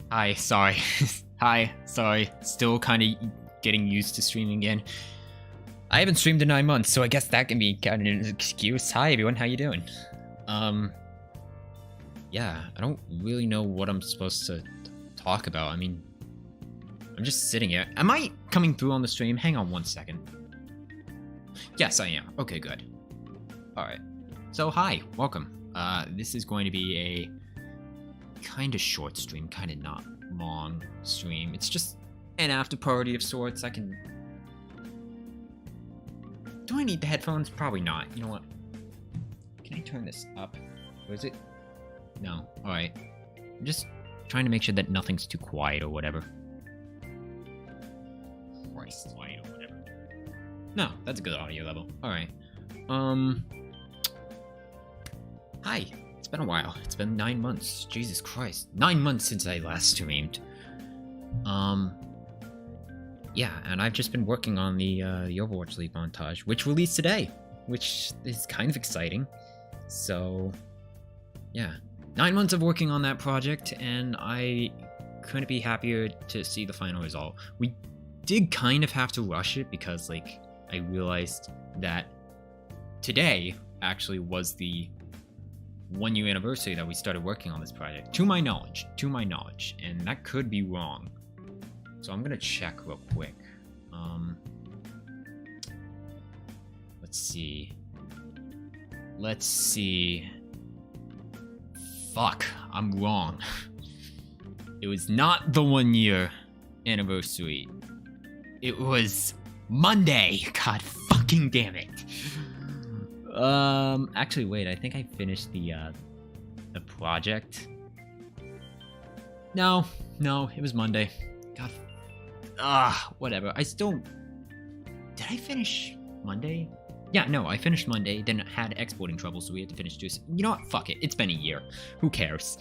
Hi, sorry. Hi, sorry. Still kind of getting used to streaming again. I haven't streamed in 9 months, so I guess that can be kind of an excuse. Hi, everyone. How you doing? Yeah, I don't really know what I'm supposed to talk about. I mean, I'm just sitting here. Am I coming through on the stream? Hang on 1 second. Yes, I am. Okay, good. Alright. So, hi. Welcome. This is going to be a kind of short stream, kind of not long stream. It's just an after party of sorts. Do I need the headphones? Probably not. You know what? Can I turn this up? Or is it? No. Alright. I'm just trying to make sure that nothing's too quiet or whatever. Christ, quiet or whatever. No, that's a good audio level. Alright. Hi. It's been a while. It's been 9 months. Jesus Christ. 9 months since I last streamed. Yeah, and I've just been working on the Overwatch League montage, which released today, which is kind of exciting. So, yeah. 9 months of working on that project, and I couldn't be happier to see the final result. We did kind of have to rush it because, like, I realized that today actually was the 1 year anniversary that we started working on this project, to my knowledge, and that could be wrong. So I'm gonna check real quick. Let's see. Fuck, I'm wrong. It was not the 1 year anniversary. It was Monday. God fucking damn it. Actually, wait, I think I finished the project. No, it was Monday. God. Whatever. Did I finish Monday? Yeah, no, I finished Monday, then had exporting trouble, so we had to finish Tuesday. You know what? Fuck it. It's been a year. Who cares?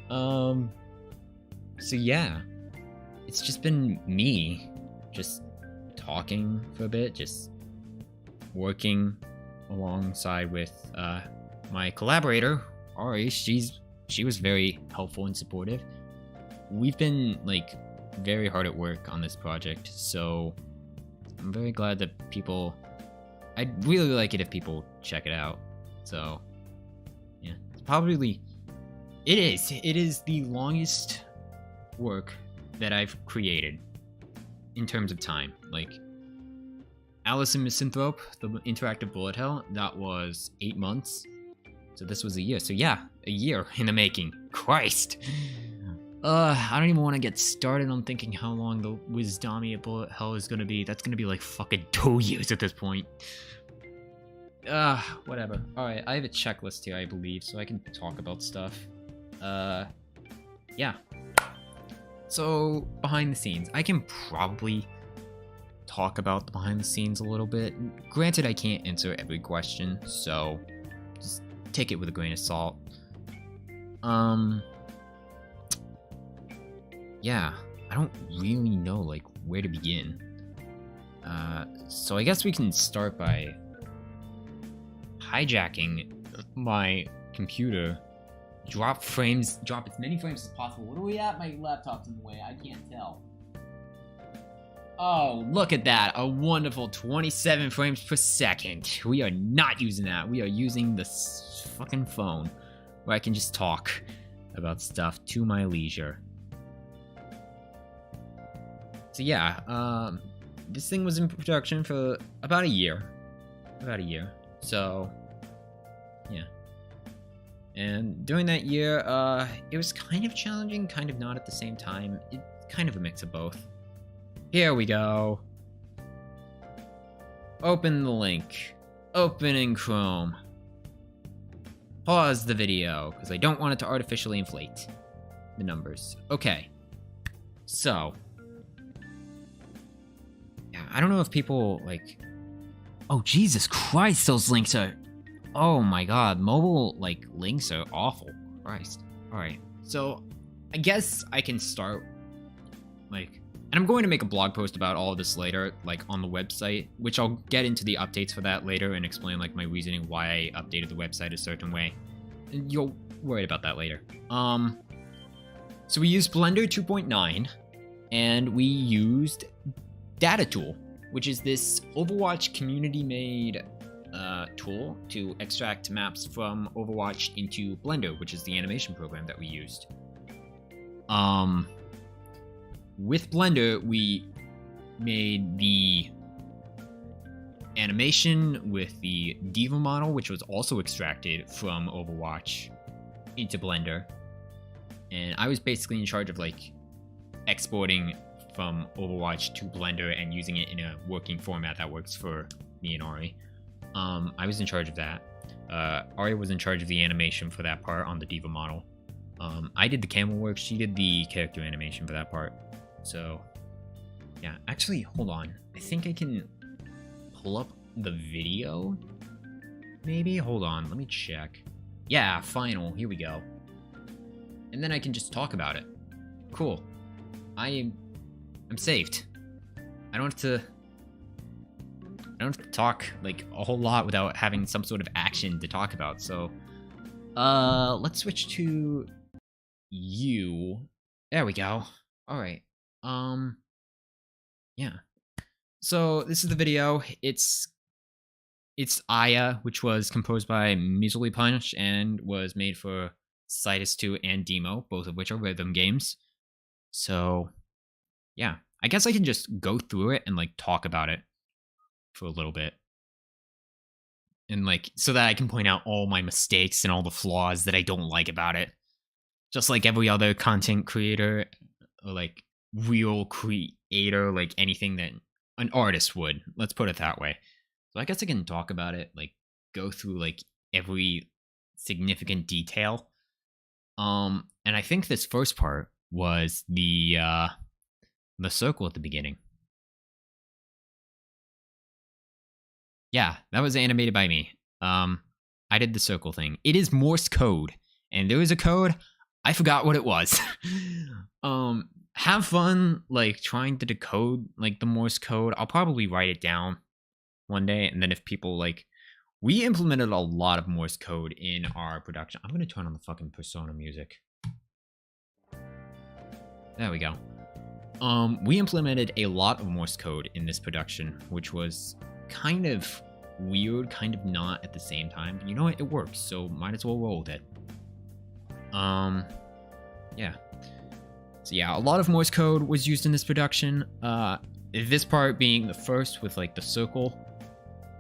So yeah. It's just been me just talking for a bit, just working alongside with my collaborator, Ari. She was very helpful and supportive. We've been like very hard at work on this project, so I'm very glad that I'd really like it if people check it out. So yeah, it is the longest work that I've created in terms of time. Like Alice and Misanthrope, the interactive bullet hell, that was 8 months. So this was a year. So yeah, a year in the making. Christ. I don't even want to get started on thinking how long the Wisdomia bullet hell is gonna be. That's gonna be like fucking 2 years at this point. Whatever. Alright, I have a checklist here, I believe, so I can talk about stuff. Yeah. So, behind the scenes. I can probably talk about the behind the scenes a little bit. Granted, I can't answer every question, so just take it with a grain of salt. Yeah, I don't really know, like, where to begin. So I guess we can start by hijacking my computer, drop as many frames as possible. What are we at? My laptop's in the way, I can't tell. Oh, look at that, a wonderful 27 frames per second. We are not using that, we are using this fucking phone, where I can just talk about stuff to my leisure. So yeah, this thing was in production for about a year. So, yeah. And during that year, it was kind of challenging, kind of not at the same time. It's kind of a mix of both. Here we go. Open the link. Open in Chrome. Pause the video, because I don't want it to artificially inflate the numbers. Okay. So, I don't know if people, like... Oh, Jesus Christ, those links are... Oh my god, mobile, like, links are awful. Christ. Alright, so, I guess I can start, like... And I'm going to make a blog post about all of this later, like, on the website, which I'll get into the updates for that later and explain, like, my reasoning why I updated the website a certain way. And you'll worry about that later. So we used Blender 2.9, and we used Data Tool, which is this Overwatch community-made tool to extract maps from Overwatch into Blender, which is the animation program that we used. With Blender, we made the animation with the Diva model, which was also extracted from Overwatch into Blender. And I was basically in charge of like exporting from Overwatch to Blender and using it in a working format that works for me and Ari. I was in charge of that. Ari was in charge of the animation for that part on the Diva model. I did the camera work, she did the character animation for that part. So, yeah. Actually, hold on. I think I can pull up the video? Maybe? Hold on, let me check. Yeah, final. Here we go. And then I can just talk about it. Cool. I'm saved. I don't have to talk like a whole lot without having some sort of action to talk about. So, let's switch to you. There we go. All right. Yeah. So this is the video. It's Aya, which was composed by Measly Punch and was made for Citus 2 and Demo, both of which are rhythm games. So, yeah. I guess I can just go through it and like talk about it for a little bit. And like, so that I can point out all my mistakes and all the flaws that I don't like about it. Just like every other content creator, or like real creator, like anything that an artist would. Let's put it that way. So I guess I can talk about it, like go through like every significant detail. And I think this first part was the circle at the beginning. Yeah, that was animated by me. I did the circle thing. It is Morse code, and there is a code. I forgot what it was. Have fun like trying to decode like the Morse code. I'll probably write it down one day, and then if people like, we implemented a lot of Morse code in our production. I'm gonna turn on the fucking Persona music. There we go. We implemented a lot of Morse code in this production, which was kind of weird, kind of not at the same time. But you know what? It works, so might as well roll with it. Yeah. So yeah, a lot of Morse code was used in this production. This part being the first with like the circle.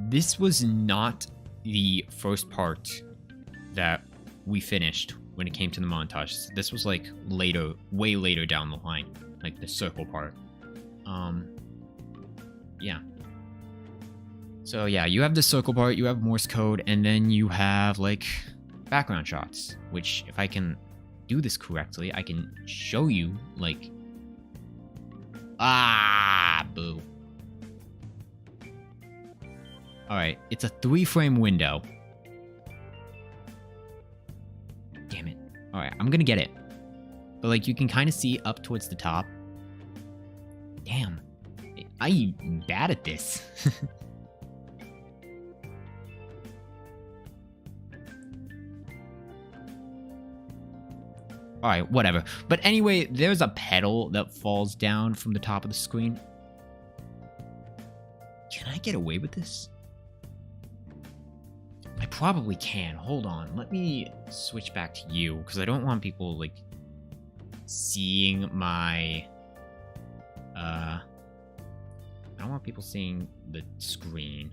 This was not the first part that we finished when it came to the montage. This was like later, way later down the line, like the circle part. Yeah. So yeah, you have the circle part, you have Morse code, and then you have like background shots, which if I can do this correctly, I can show you like, boo. All right, it's a 3-frame window. Damn it. All right, I'm gonna get it. But like you can kind of see up towards the top. Damn, I'm bad at this. Alright, whatever. But anyway, there's a pedal that falls down from the top of the screen. Can I get away with this? I probably can. Hold on. Let me switch back to you, because I don't want people, like, seeing my... I don't want people seeing the screen.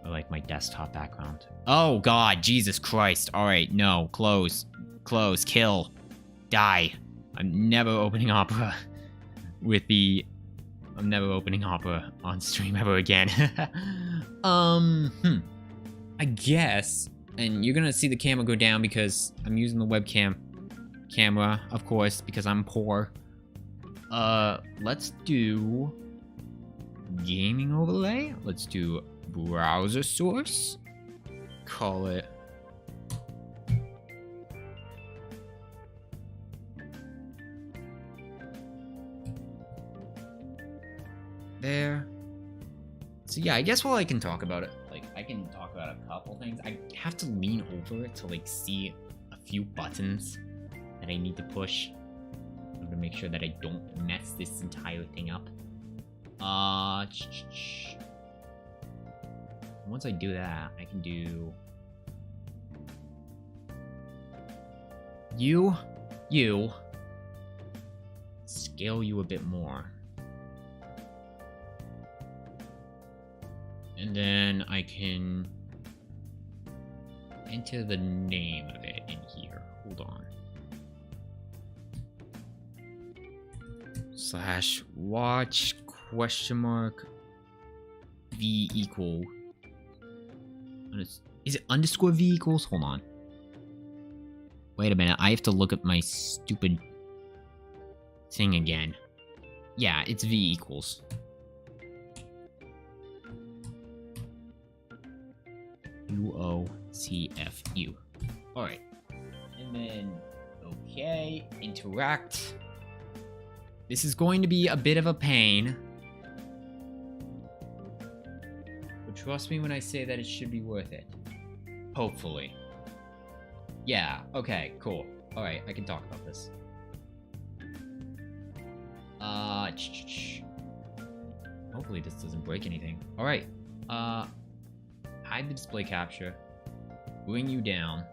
Or, like, my desktop background. Oh, God. Jesus Christ. Alright, no. Close. Close, kill, die. I'm never opening Opera with the... I'm never opening Opera on stream ever again. I guess, and you're gonna see the camera go down because I'm using the webcam camera, of course, because I'm poor. Let's do gaming overlay. Let's do browser source. Call it there. So yeah, I guess while I can talk about it, like I can talk about a couple things. I have to lean over to like see a few buttons. that I need to push in order to make sure that I don't mess this entire thing up. Once I do that, I can do you scale you a bit more. And then I can enter the name of it in here. Hold on. /watch v equal. Is it underscore v equals? Hold on. Wait a minute. I have to look at my stupid thing again. Yeah, it's v equals. UOCFU. Alright. And then, okay, interact. This is going to be a bit of a pain. But trust me when I say that it should be worth it. Hopefully. Yeah, okay, cool. Alright, I can talk about this. Hopefully this doesn't break anything. Alright, hide the display capture. Bring you down.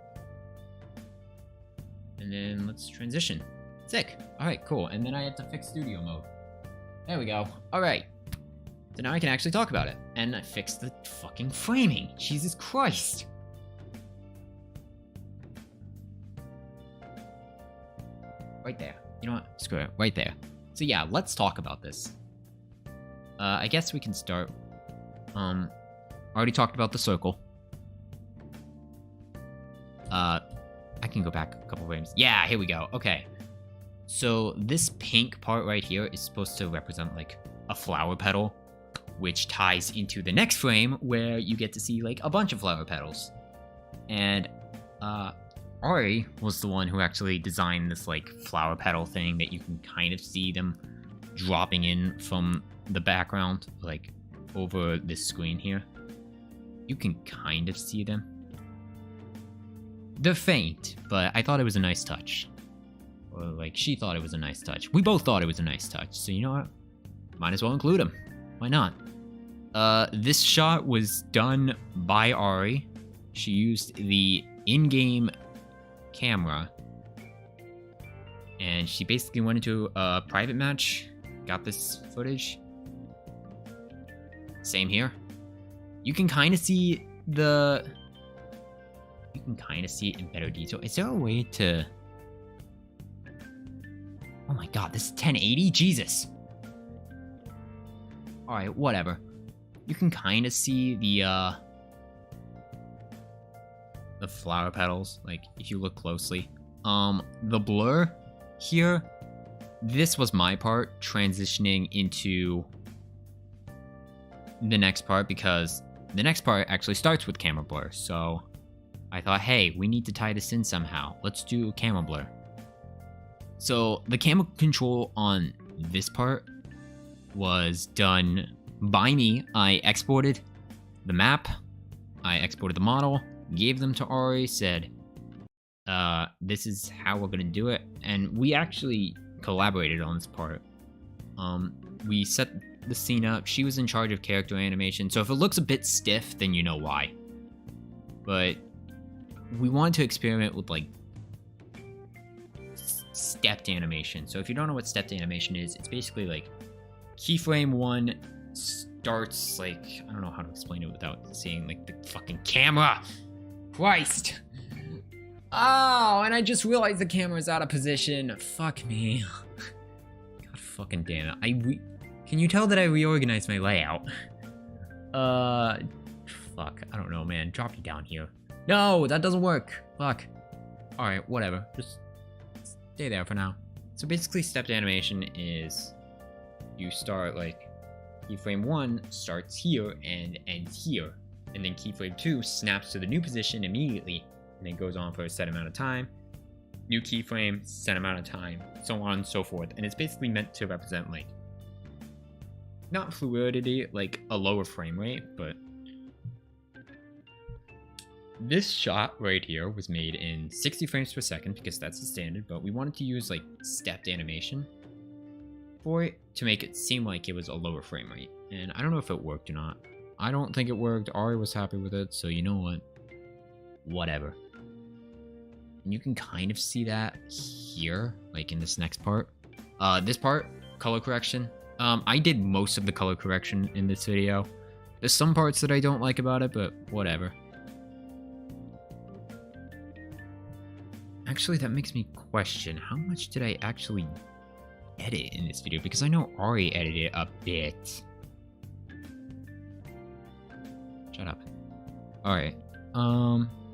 And then let's transition. Sick. Alright, cool. And then I had to fix studio mode. There we go. Alright. So now I can actually talk about it. And I fixed the fucking framing. Jesus Christ. Right there. You know what? Screw it. Right there. So yeah, let's talk about this. I guess we can start. Already talked about the circle. I can go back a couple frames. Yeah, here we go. Okay. So this pink part right here is supposed to represent like a flower petal, which ties into the next frame where you get to see like a bunch of flower petals. And Ari was the one who actually designed this like flower petal thing that you can kind of see them dropping in from the background, like over this screen here. You can kind of see them. They're faint, but I thought it was a nice touch. Or like she thought it was a nice touch. We both thought it was a nice touch, so you know what? Might as well include them. Why not? This shot was done by Ari. She used the in-game camera. And she basically went into a private match. Got this footage. Same here. You can kind of see the... You can kind of see it in better detail. Is there a way to... Oh my god, this is 1080? Jesus. Alright, whatever. You can kind of see the flower petals, like, if you look closely. The blur here, this was my part transitioning into the next part, because the next part actually starts with camera blur, so I thought, hey, we need to tie this in somehow. Let's do camera blur. So the camera control on this part was done by me. I exported the map, I exported the model, gave them to Ari, said, this is how we're gonna do it, and we actually collaborated on this part. We set the scene up, she was in charge of character animation, so if it looks a bit stiff, then you know why. But we wanted to experiment with like stepped animation. So if you don't know what stepped animation is, it's basically like keyframe 1 starts like, I don't know how to explain it without saying like the fucking camera. Christ. Oh, and I just realized the camera's out of position. Fuck me. God fucking damn it. Can you tell that I reorganized my layout? Fuck. I don't know, man. Drop you down here. No, that doesn't work. Fuck. Alright, whatever. Just stay there for now. So basically, stepped animation is you start like keyframe 1 starts here and ends here. And then keyframe 2 snaps to the new position immediately and then goes on for a set amount of time. New keyframe, set amount of time, so on and so forth. And it's basically meant to represent like, not fluidity, like a lower frame rate, but this shot right here was made in 60 frames per second because that's the standard, but we wanted to use like stepped animation for it to make it seem like it was a lower frame rate. And I don't know if it worked or not. I don't think it worked. Ari was happy with it, so you know what? Whatever. And you can kind of see that here, like in this next part. This part, color correction. I did most of the color correction in this video. There's some parts that I don't like about it, but whatever. Actually, that makes me question, how much did I actually edit in this video? Because I know Ari edited a bit. Shut up. Alright.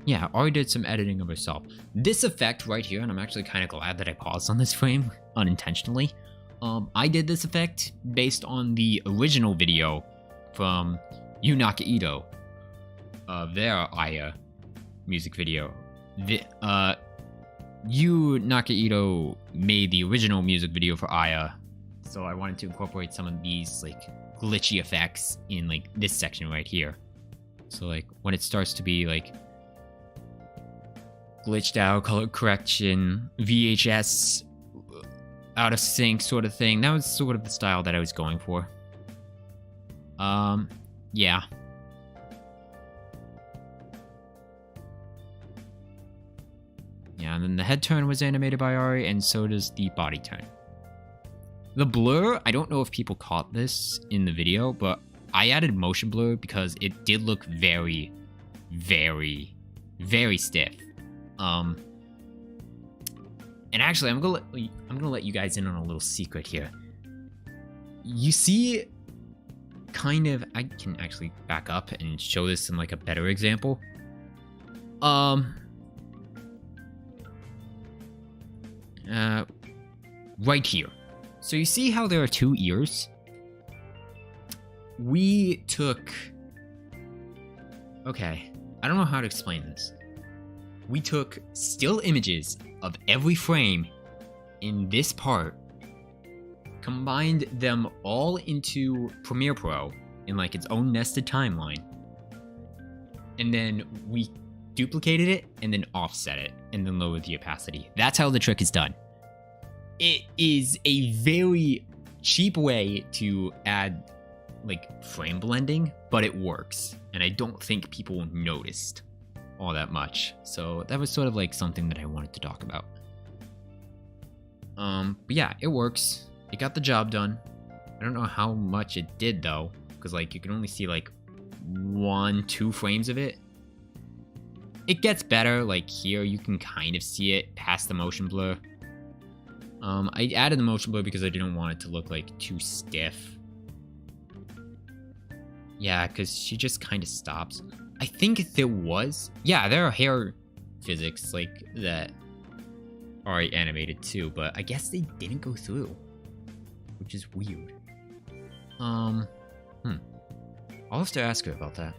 Yeah, Ari did some editing of herself. This effect right here, and I'm actually kind of glad that I paused on this frame unintentionally. I did this effect based on the original video from Yu Nakahito, their Aya music video. Yu Nakahito made the original music video for Aya, so I wanted to incorporate some of these like glitchy effects in like this section right here. So like when it starts to be like glitched out, color correction, VHS out of sync sort of thing. That was sort of the style that I was going for. Yeah. Yeah, and then the head turn was animated by Ari, and so does the body turn. The blur, I don't know if people caught this in the video, but I added motion blur because it did look very, very, very stiff. And actually, I'm gonna let you guys in on a little secret here. You see, kind of, I can actually back up and show this in like a better example. Right here. So you see how there are two ears? We took... Okay, I don't know how to explain this. We took still images of every frame in this part, combined them all into Premiere Pro in like its own nested timeline, and then we duplicated it and then offset it and then lowered the opacity. That's how the trick is done. It is a very cheap way to add like frame blending, but it works, and I don't think people noticed all that much. So that was sort of like something that I wanted to talk about. But yeah, it works. It got the job done. I don't know how much it did though, because like you can only see like 1-2 frames of it. It gets better. Like here you can kind of see it past the motion blur. I added the motion blur because I didn't want it to look like too stiff. Yeah, because she just kind of stops. I think there was... Yeah, there are hair physics like that are animated too, but I guess they didn't go through, which is weird. I'll have to ask her about that.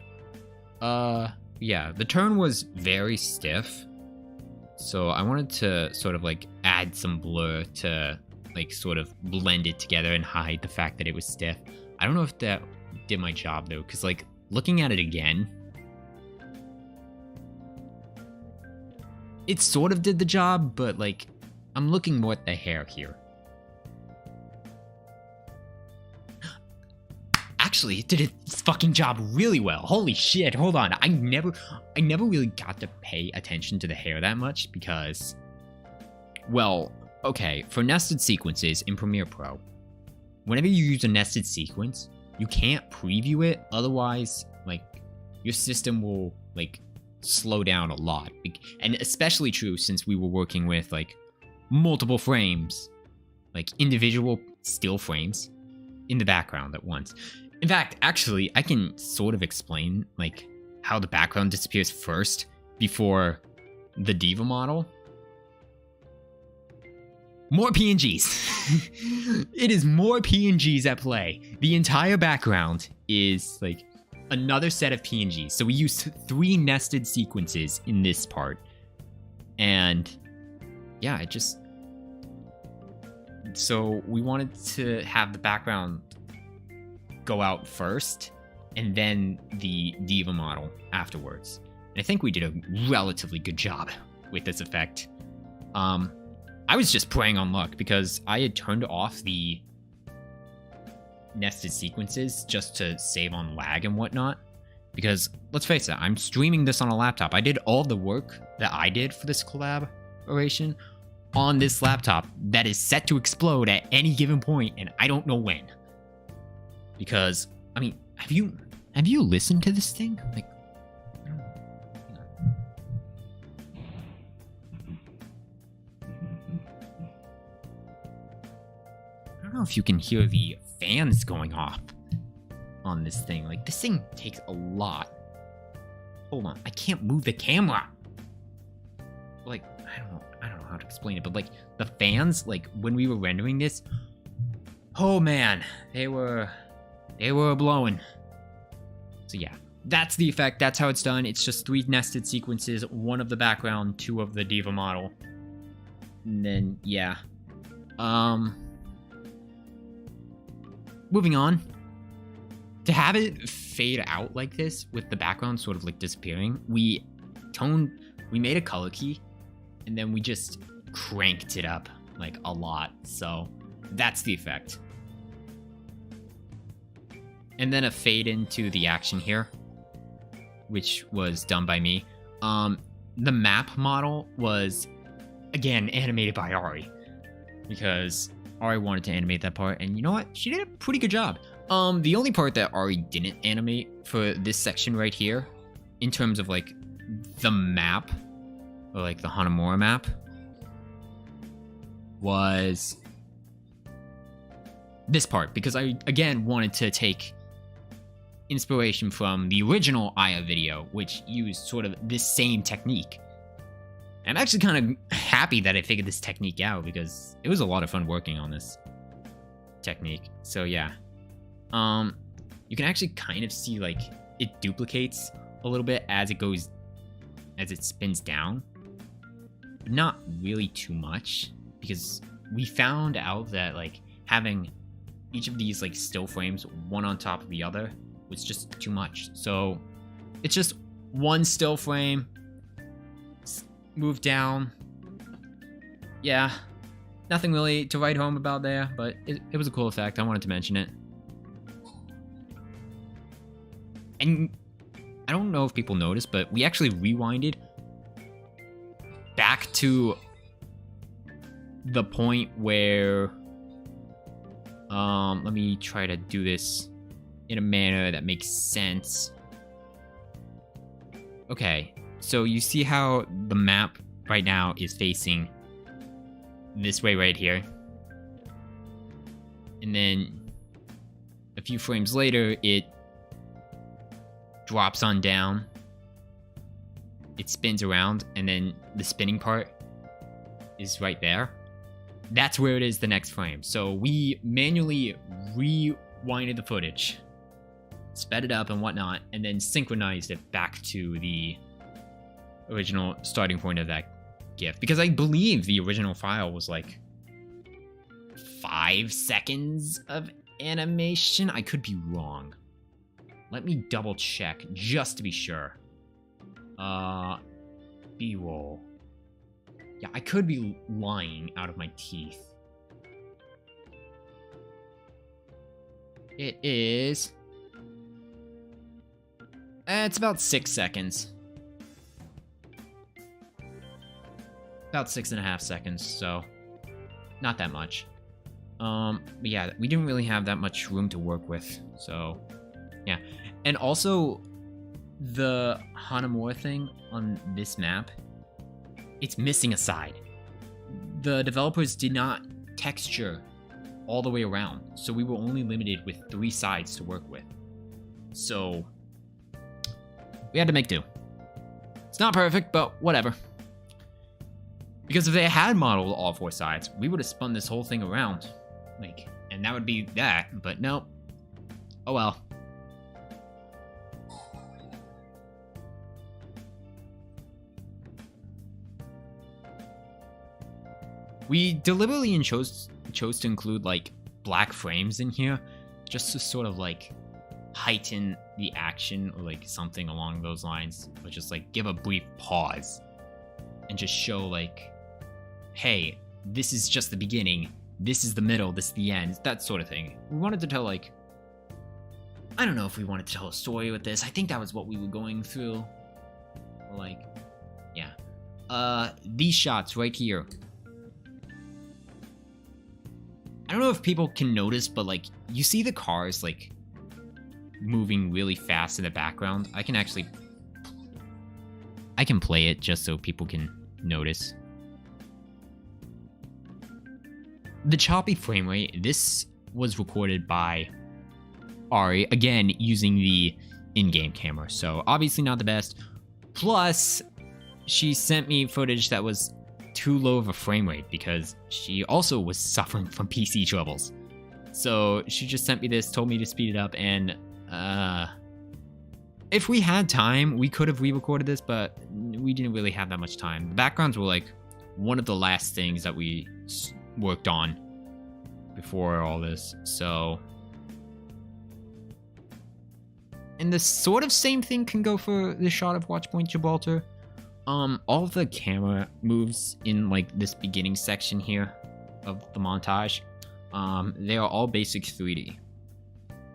Yeah, the turn was very stiff, so I wanted to sort of like add some blur to like sort of blend it together and hide the fact that it was stiff. I don't know if that did my job though, because like looking at it again, it sort of did the job, but like I'm looking more at the hair here. Actually, it did its fucking job really well. Holy shit, hold on. I never really got to pay attention to the hair that much because, well, okay, for nested sequences in Premiere Pro, whenever you use a nested sequence, you can't preview it, otherwise, like, your system will, like, slow down a lot. And especially true since we were working with, like, multiple frames, like, individual still frames in the background at once. In fact, actually, I can sort of explain, like, how the background disappears first before the diva model. More PNGs. It is more PNGs at play. The entire background is, like, another set of PNGs. So we used 3 nested sequences in this part. And, yeah, it just... So we wanted to have the background go out first, and then the diva model afterwards. And I think we did a relatively good job with this effect. I was just praying on luck because I had turned off the nested sequences just to save on lag and whatnot. Because, let's face it, I'm streaming this on a laptop. I did all the work that I did for this collaboration on this laptop that is set to explode at any given point, and I don't know when. Because, I mean, have you listened to this thing? Like, I don't know if you can hear the fans going off on this thing. Like, this thing takes a lot. Hold on, I can't move the camera. Like, I don't know how to explain it, but like the fans, like when we were rendering this, oh man, they were blowing. So yeah, that's the effect. That's how it's done. It's just 3 nested sequences, 1 of the background, 2 of the diva model, and then yeah. Moving on. To have it fade out like this with the background sort of like disappearing, we made a color key and then we just cranked it up like a lot. So that's the effect. And then a fade into the action here, which was done by me. The map model was, again, animated by Ari, because Ari wanted to animate that part, and you know what? She did a pretty good job. The only part that Ari didn't animate for this section right here, in terms of like the map, or like the Hanamura map, was this part, because I, again, wanted to take inspiration from the original Aya video, which used sort of this same technique. I'm actually kind of happy that I figured this technique out, because it was a lot of fun working on this technique. So yeah, you can actually kind of see like it duplicates a little bit as it spins down, but not really too much, because we found out that like having each of these like still frames one on top of the other was just too much. So it's just one still frame, move down. Yeah, nothing really to write home about there, but it was a cool effect. I wanted to mention it. And I don't know if people noticed, but we actually rewinded back to the point where, let me try to do this in a manner that makes sense. Okay, so you see how the map right now is facing this way right here. And then a few frames later, it drops on down. It spins around, and then the spinning part is right there. That's where it is the next frame. So we manually rewinded the footage, sped it up and whatnot, and then synchronized it back to the original starting point of that GIF. Because I believe the original file was like 5 seconds of animation. I could be wrong. Let me double check just to be sure. B-roll. Yeah, I could be lying out of my teeth. It is... it's about 6 seconds. About 6.5 seconds, so not that much. But yeah, we didn't really have that much room to work with, so yeah. And also, the Hanamura thing on this map, it's missing a side. The developers did not texture all the way around, so we were only limited with 3 sides to work with. So we had to make do. It's not perfect, but whatever. Because if they had modeled all 4 sides, we would have spun this whole thing around. Like, and that would be that, but nope. Oh well. We deliberately chose to include like black frames in here, just to sort of like heighten the action or like something along those lines, or just like give a brief pause and just show like, hey, this is just the beginning, this is the middle, this is the end, that sort of thing. We wanted to tell like, I don't know if we wanted to tell a story with this. I think that was what we were going through. Like, yeah. These shots right here. I don't know if people can notice, but like, you see the cars like moving really fast in the background. I can play it just so people can notice. The choppy frame rate, this was recorded by Ari, again, using the in-game camera. So obviously not the best. Plus, she sent me footage that was too low of a frame rate because she also was suffering from PC troubles. So she just sent me this, told me to speed it up, and if we had time, we could have re-recorded this, but we didn't really have that much time. The backgrounds were like one of the last things that we worked on before all this, so. And the sort of same thing can go for the shot of Watchpoint Gibraltar. All of the camera moves in like this beginning section here of the montage, they are all basic 3D.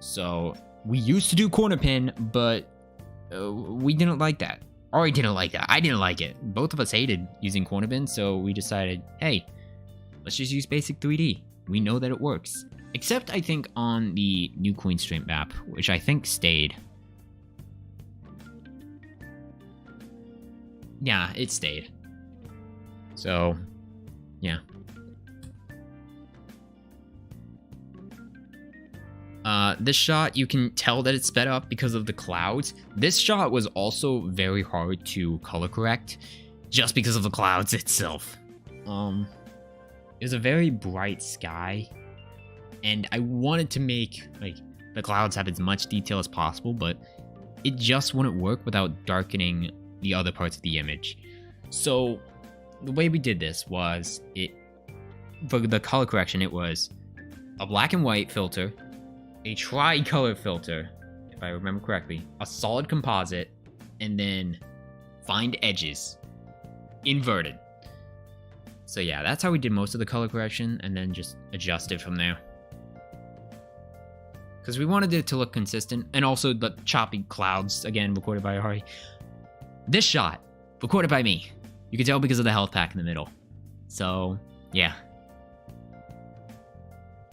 So we used to do corner pin, but we didn't like that. Ari didn't like that. I didn't like it. Both of us hated using corner pin, so we decided, hey, let's just use basic 3D. We know that it works. Except I think on the new CoinStream map, which I think stayed. Yeah, it stayed. So, yeah. This shot, you can tell that it's sped up because of the clouds. This shot was also very hard to color correct just because of the clouds itself. It was a very bright sky, and I wanted to make like the clouds have as much detail as possible, but it just wouldn't work without darkening the other parts of the image. So the way we did this was, for the color correction, it was a black and white filter, a tri-color filter, if I remember correctly, a solid composite, and then find edges, inverted. So yeah, that's how we did most of the color correction, and then just adjusted from there. Because we wanted it to look consistent, and also the choppy clouds, again, recorded by Ari. This shot, recorded by me. You can tell because of the health pack in the middle. So, yeah.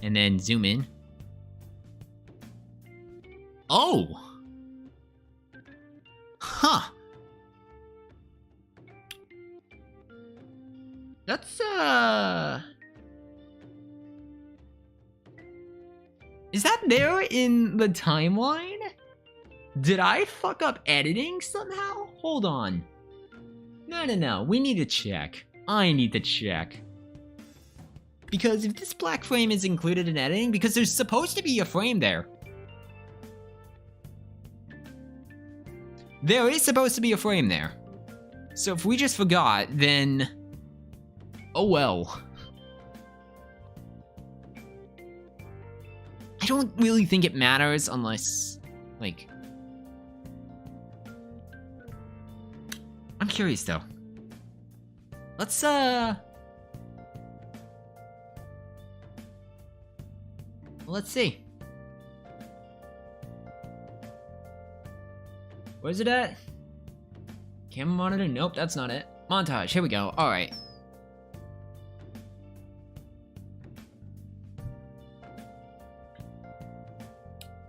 And then zoom in. Oh! Huh. That's, is that there in the timeline? Did I fuck up editing somehow? Hold on. No. We need to check. I need to check. Because if this black frame is included in editing, because there's supposed to be a frame there. There is supposed to be a frame there. So if we just forgot, then... oh well. I don't really think it matters unless, like... I'm curious though. Let's see. Where's it at? Camera monitor? Nope, that's not it. Montage, here we go. Alright.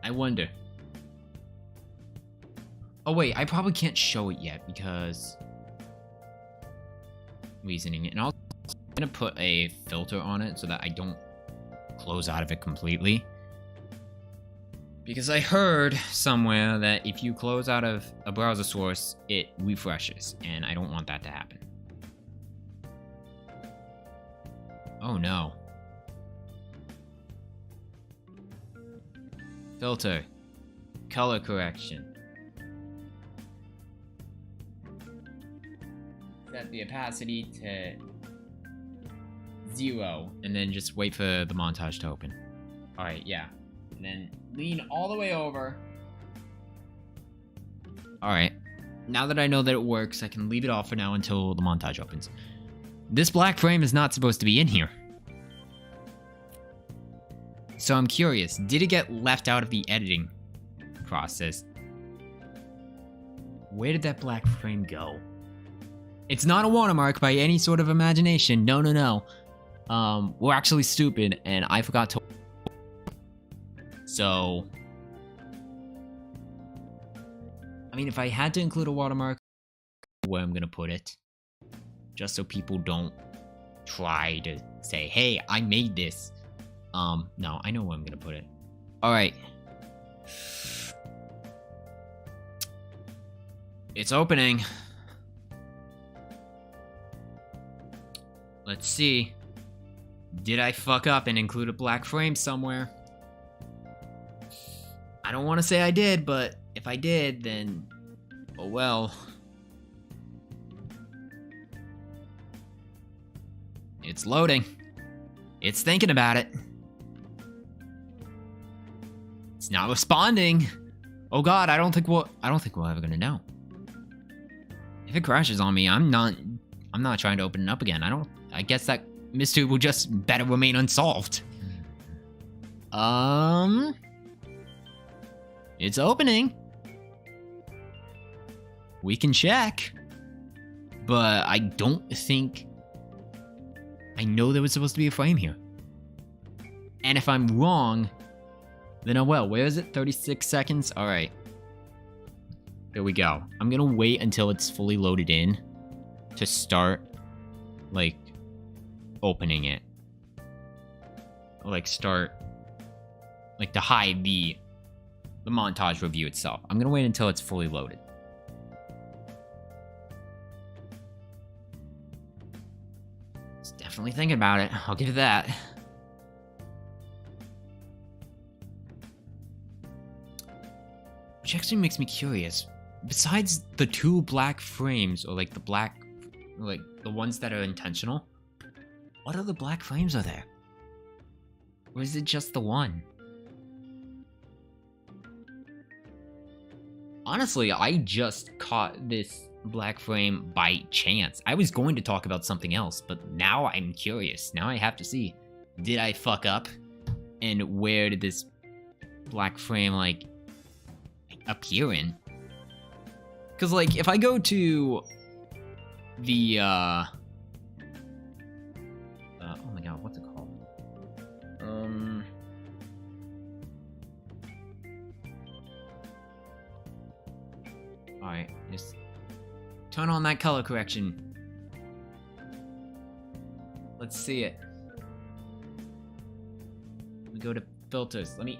I wonder. Oh wait, I probably can't show it yet because... reasoning. And also, I'm gonna put a filter on it so that I don't close out of it completely. Because I heard somewhere that if you close out of a browser source, it refreshes, and I don't want that to happen. Oh no. Filter. Color correction. Set the opacity to 0, and then just wait for the montage to open. Alright, yeah. And then lean all the way over, Alright. Now that I know that it works, I can leave it off for now until the montage opens. This black frame is not supposed to be in here. So I'm curious, did it get left out of the editing process? Where did that black frame go? It's not a watermark by any sort of imagination. No, no, no. We're actually stupid, and I forgot to... So... I mean, if I had to include a watermark, where I'm gonna put it, just so people don't try to say, hey, I made this. No, I know where I'm gonna put it. Alright. It's opening. Let's see. Did I fuck up and include a black frame somewhere? I don't want to say I did, but if I did, then... oh well. It's loading. It's thinking about it. It's not responding. Oh god, I don't think we're ever gonna know. If it crashes on me, I'm not trying to open it up again. I guess that mystery will just better remain unsolved. It's opening. We can check. But I don't think... I know there was supposed to be a frame here. And if I'm wrong, then oh well. Where is it? 36 seconds? Alright. There we go. I'm gonna wait until it's fully loaded in to start, like, opening it. Like, start... like, to hide the montage review itself. I'm gonna wait until it's fully loaded. It's definitely thinking about it. I'll give it that. Which actually makes me curious. Besides the two black frames, or like the black... like the ones that are intentional, what other black frames are there? Or is it just the one? Honestly, I just caught this black frame by chance. I was going to talk about something else, but now I'm curious. Now I have to see. Did I fuck up? And where did this black frame, like, appear in? Because, like, if I go to the, oh my god, what's it called? Alright, just turn on that color correction. Let's see it. We go to filters. Let me...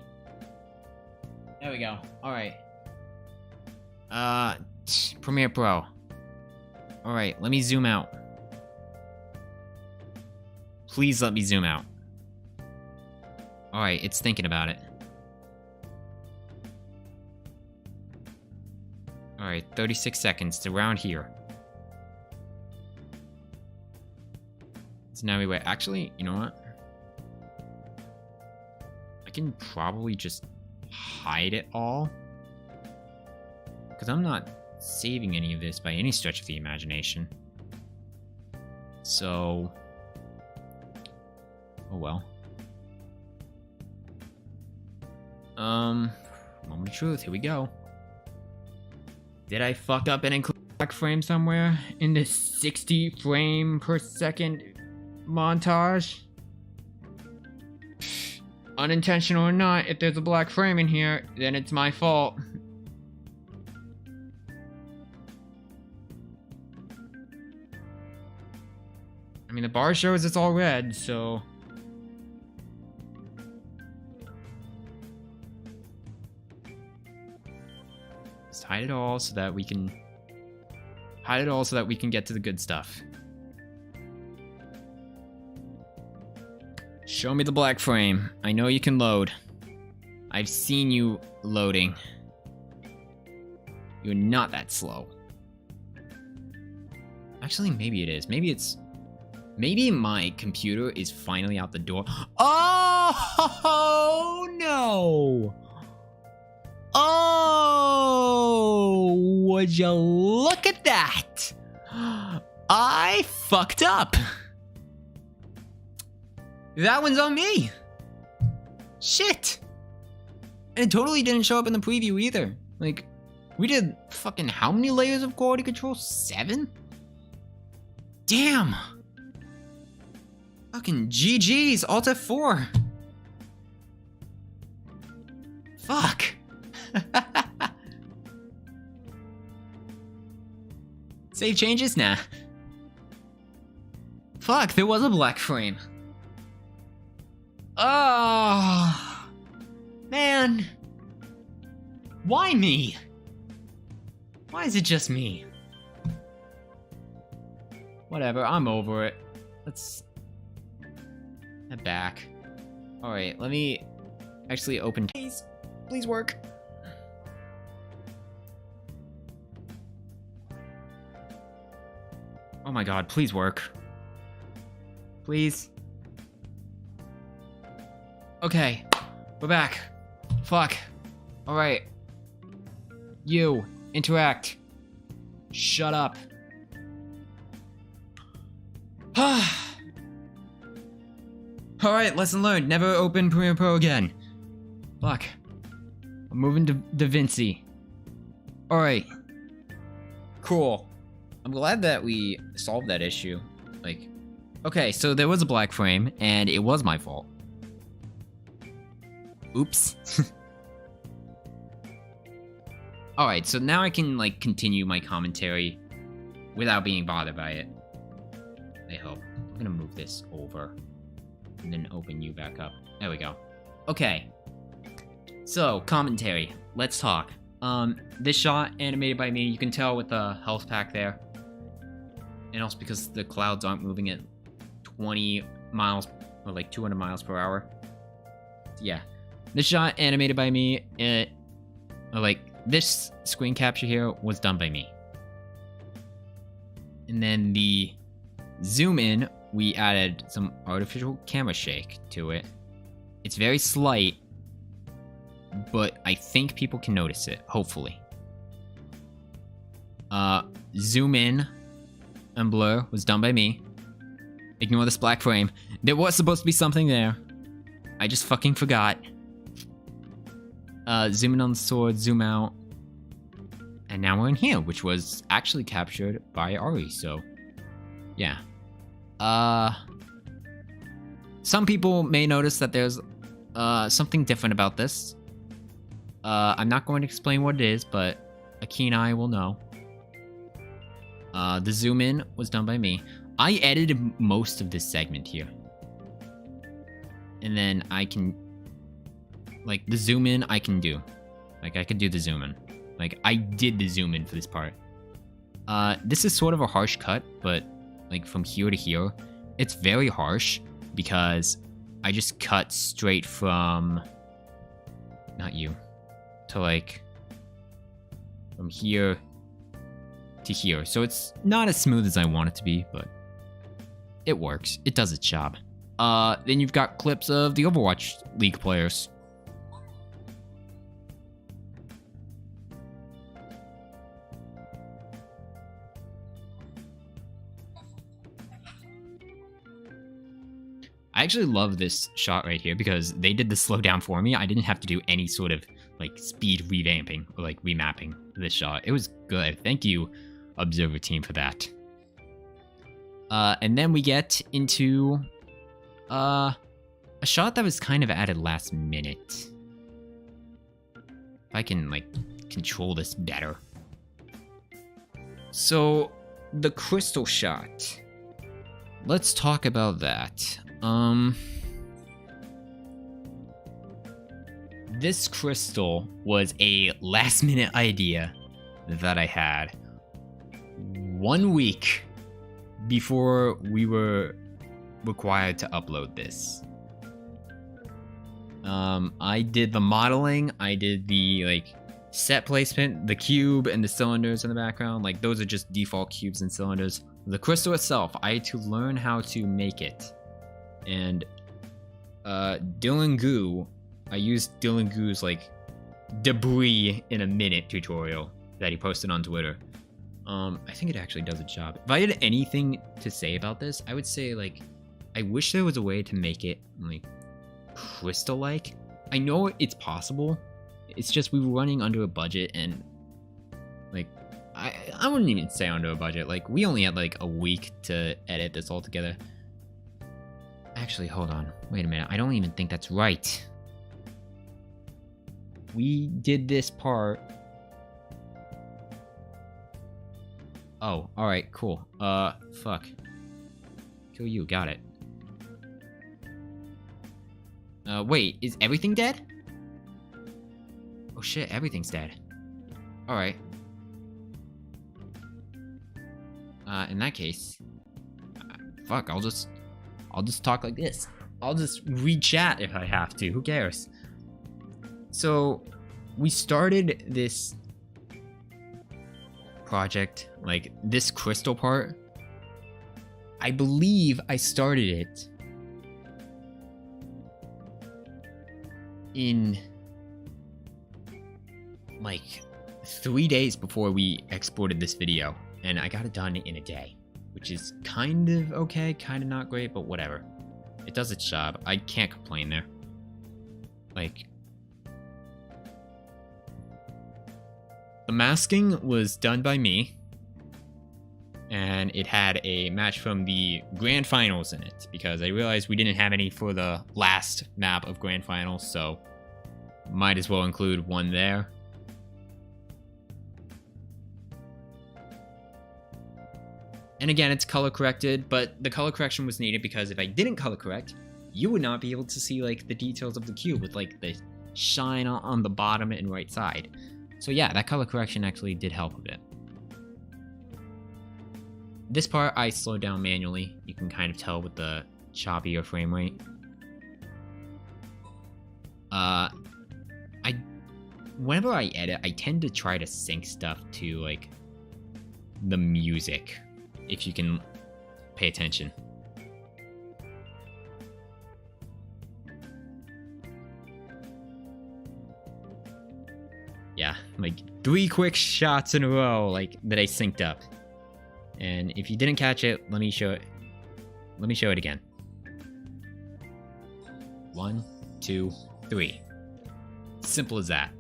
there we go. Alright. Premiere Pro. Alright, let me zoom out. Please let me zoom out. Alright, it's thinking about it. Alright, 36 seconds to around here. So now we wait. Actually, you know what? I can probably just hide it all. Because I'm not saving any of this by any stretch of the imagination. So... oh well. Moment of truth, here we go. Did I fuck up and include a black frame somewhere in this 60 frame per second montage? Unintentional or not, if there's a black frame in here, then it's my fault. I mean, the bar shows it's all red, so... just hide it all so that we can... hide it all so that we can get to the good stuff. Show me the black frame. I know you can load. I've seen you loading. You're not that slow. Actually, maybe it is. Maybe it's... maybe my computer is finally out the door. Oh, no! Oh! would you look at that? I fucked up. That one's on me. Shit. And it totally didn't show up in the preview either. Like, we did fucking how many layers of quality control? 7? Damn. Fucking GG's, Alt F4. Fuck. Save changes? Nah. Fuck, there was a black frame. Oh, man. Why me? Why is it just me? Whatever, I'm over it. Let's head back. Alright, let me actually open. Please work. Oh my god, please work. Please. Okay, we're back. Fuck. Alright. You, interact. Shut up. Alright, lesson learned. Never open Premiere Pro again. Fuck. I'm moving to DaVinci. Alright. Cool. I'm glad that we solved that issue. Like, okay, so there was a black frame, and it was my fault. Oops. Alright, so now I can, like, continue my commentary without being bothered by it. I hope. I'm gonna move this over and then open you back up. There we go. Okay. So, commentary. Let's talk. This shot, animated by me, you can tell with the health pack there. And also because the clouds aren't moving at 20 miles, or like 200 miles per hour. Yeah. This shot, animated by me, this screen capture here was done by me. And then the zoom in, we added some artificial camera shake to it. It's very slight, but I think people can notice it, hopefully. Zoom in and blur was done by me. Ignore this black frame. There was supposed to be something there. I just fucking forgot. Zoom in on the sword, zoom out. And now we're in here, which was actually captured by Ari, so yeah. Some people may notice that there's something different about this. I'm not going to explain what it is, but a keen eye will know. The zoom in was done by me. I edited most of this segment here. And then I can, like, the zoom in I can do. Like, I could do the zoom in. Like, I did the zoom in for this part. This is sort of a harsh cut, but, like, from here to here, it's very harsh because I just cut straight from, not you, to, like, from here to here. So it's not as smooth as I want it to be, but it works. It does its job. Then you've got clips of the Overwatch League players. I actually love this shot right here because they did the slowdown for me. I didn't have to do any sort of like speed revamping or like remapping this shot. It was good. Thank you, Observer team, for that. And then we get into a shot that was kind of added last minute. If I can like control this better. So the crystal shot. Let's talk about that. This crystal was a last minute idea that I had 1 week before we were required to upload this. I did the modeling, I did the like set placement, the cube and the cylinders in the background. Like those are just default cubes and cylinders. The crystal itself, I had to learn how to make it. And Dylan Goo, I used Dylan Goo's like debris in a minute tutorial that he posted on Twitter. I think it actually does a job. If I had anything to say about this, I would say, like, I wish there was a way to make it, like, crystal-like. I know it's possible. It's just we were running under a budget, and, like, I wouldn't even say under a budget. Like, we only had, like, a week to edit this all together. Actually, hold on. Wait a minute. I don't even think that's right. We did this part. Oh, alright, cool. Fuck. Kill you, got it. Wait, is everything dead? Oh shit, everything's dead. Alright. In that case, fuck, I'll just talk like this. I'll just read chat if I have to, who cares? So, we started this project, like this crystal part. I believe I started it in like 3 days before we exported this video, and I got it done in a day, which is kind of okay, kind of not great, but whatever. It does its job. I can't complain there. Like, the masking was done by me, and it had a match from the Grand Finals in it, because I realized we didn't have any for the last map of Grand Finals, so might as well include one there. And again, it's color corrected, but the color correction was needed because if I didn't color correct, you would not be able to see like the details of the cube with like the shine on the bottom and right side. So yeah, that color correction actually did help a bit. This part I slowed down manually. You can kind of tell with the choppier frame rate. Whenever I edit, I tend to try to sync stuff to like the music, if you can pay attention. Yeah, like 3 quick shots in a row, like that I synced up. And if you didn't catch it, let me show it. Let me show it again. 1, 2, 3. Simple as that.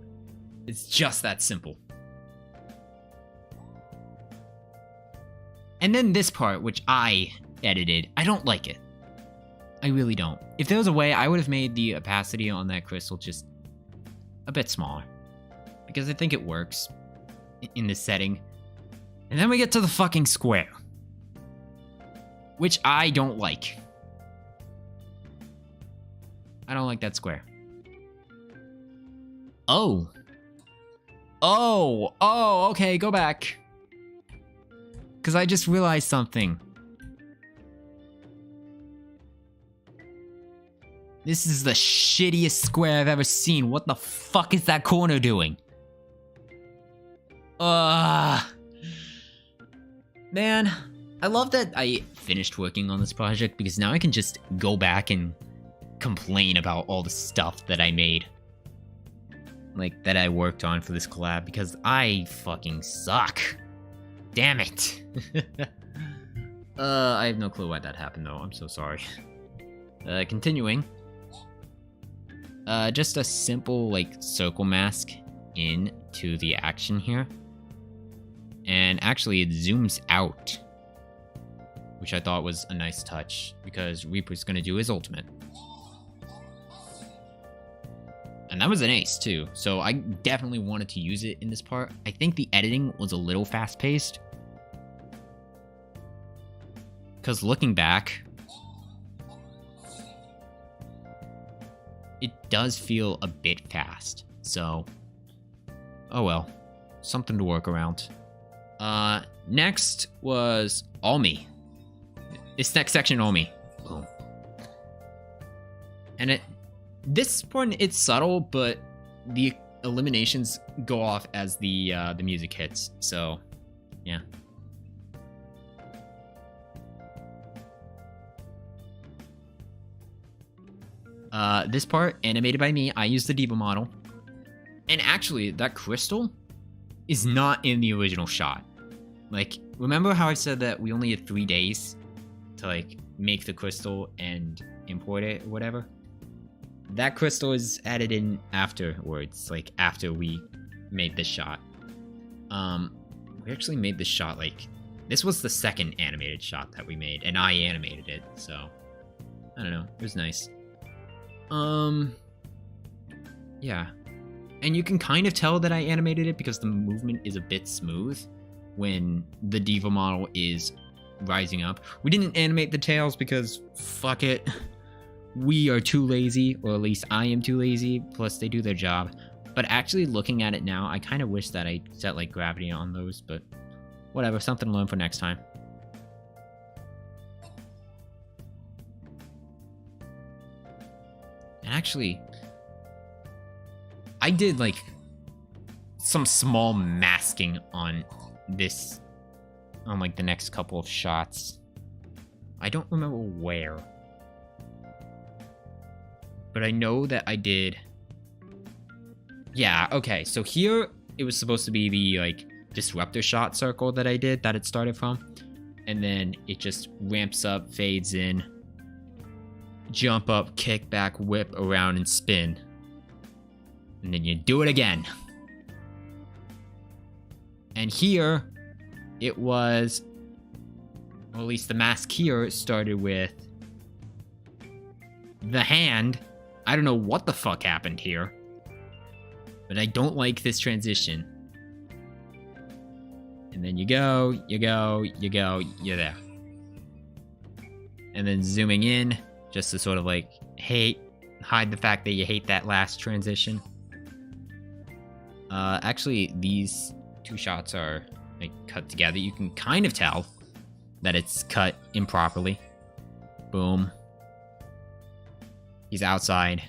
It's just that simple. And then this part, which I edited, I don't like it. I really don't. If there was a way, I would have made the opacity on that crystal just a bit smaller, because I think it works in this setting. And then we get to the fucking square, which I don't like. I don't like that square. Oh, okay, go back. Because I just realized something. This is the shittiest square I've ever seen. What the fuck is that corner doing? Man, I love that I finished working on this project, because now I can just go back and complain about all the stuff that I made. Like, that I worked on for this collab, because I fucking suck. Damn it. I have no clue why that happened though, I'm so sorry. Continuing. Just a simple, like, circle mask into the action here. And actually it zooms out, which I thought was a nice touch, because Reaper's gonna do his ultimate. And that was an ace too, so I definitely wanted to use it in this part. I think the editing was a little fast-paced, because looking back, it does feel a bit fast. So, oh well, something to work around. Next was all me. This next section, all me. Boom. And this one, it's subtle, but the eliminations go off as the music hits. So, yeah. This part, animated by me, I used the Diva model. And actually, that crystal is not in the original shot. Like, remember how I said that we only had 3 days to like make the crystal and import it or whatever? That crystal is added in afterwards, like after we made this shot. We actually made this shot like, this was the second animated shot that we made, and I animated it, so I don't know, it was nice. Yeah. And you can kind of tell that I animated it because the movement is a bit smooth when the diva model is rising up. We didn't animate the tails because fuck it. We are too lazy, or at least I am too lazy, plus they do their job. But actually looking at it now, I kind of wish that I set like gravity on those, but whatever, something to learn for next time. And actually, I did like some small masking on this, on like the next couple of shots. I don't remember where, but I know that I did. Yeah, okay, so here it was supposed to be the like disruptor shot circle that I did, that it started from, and then it just ramps up, fades in, jump up, kick back, whip around, and spin. And then you do it again. And here, it was, or at least the mask here started with the hand. I don't know what the fuck happened here, but I don't like this transition. And then you go, you're there. And then zooming in, just to sort of like hide the fact that you hate that last transition. Actually, these two shots are like cut together. You can kind of tell that it's cut improperly. Boom. He's outside.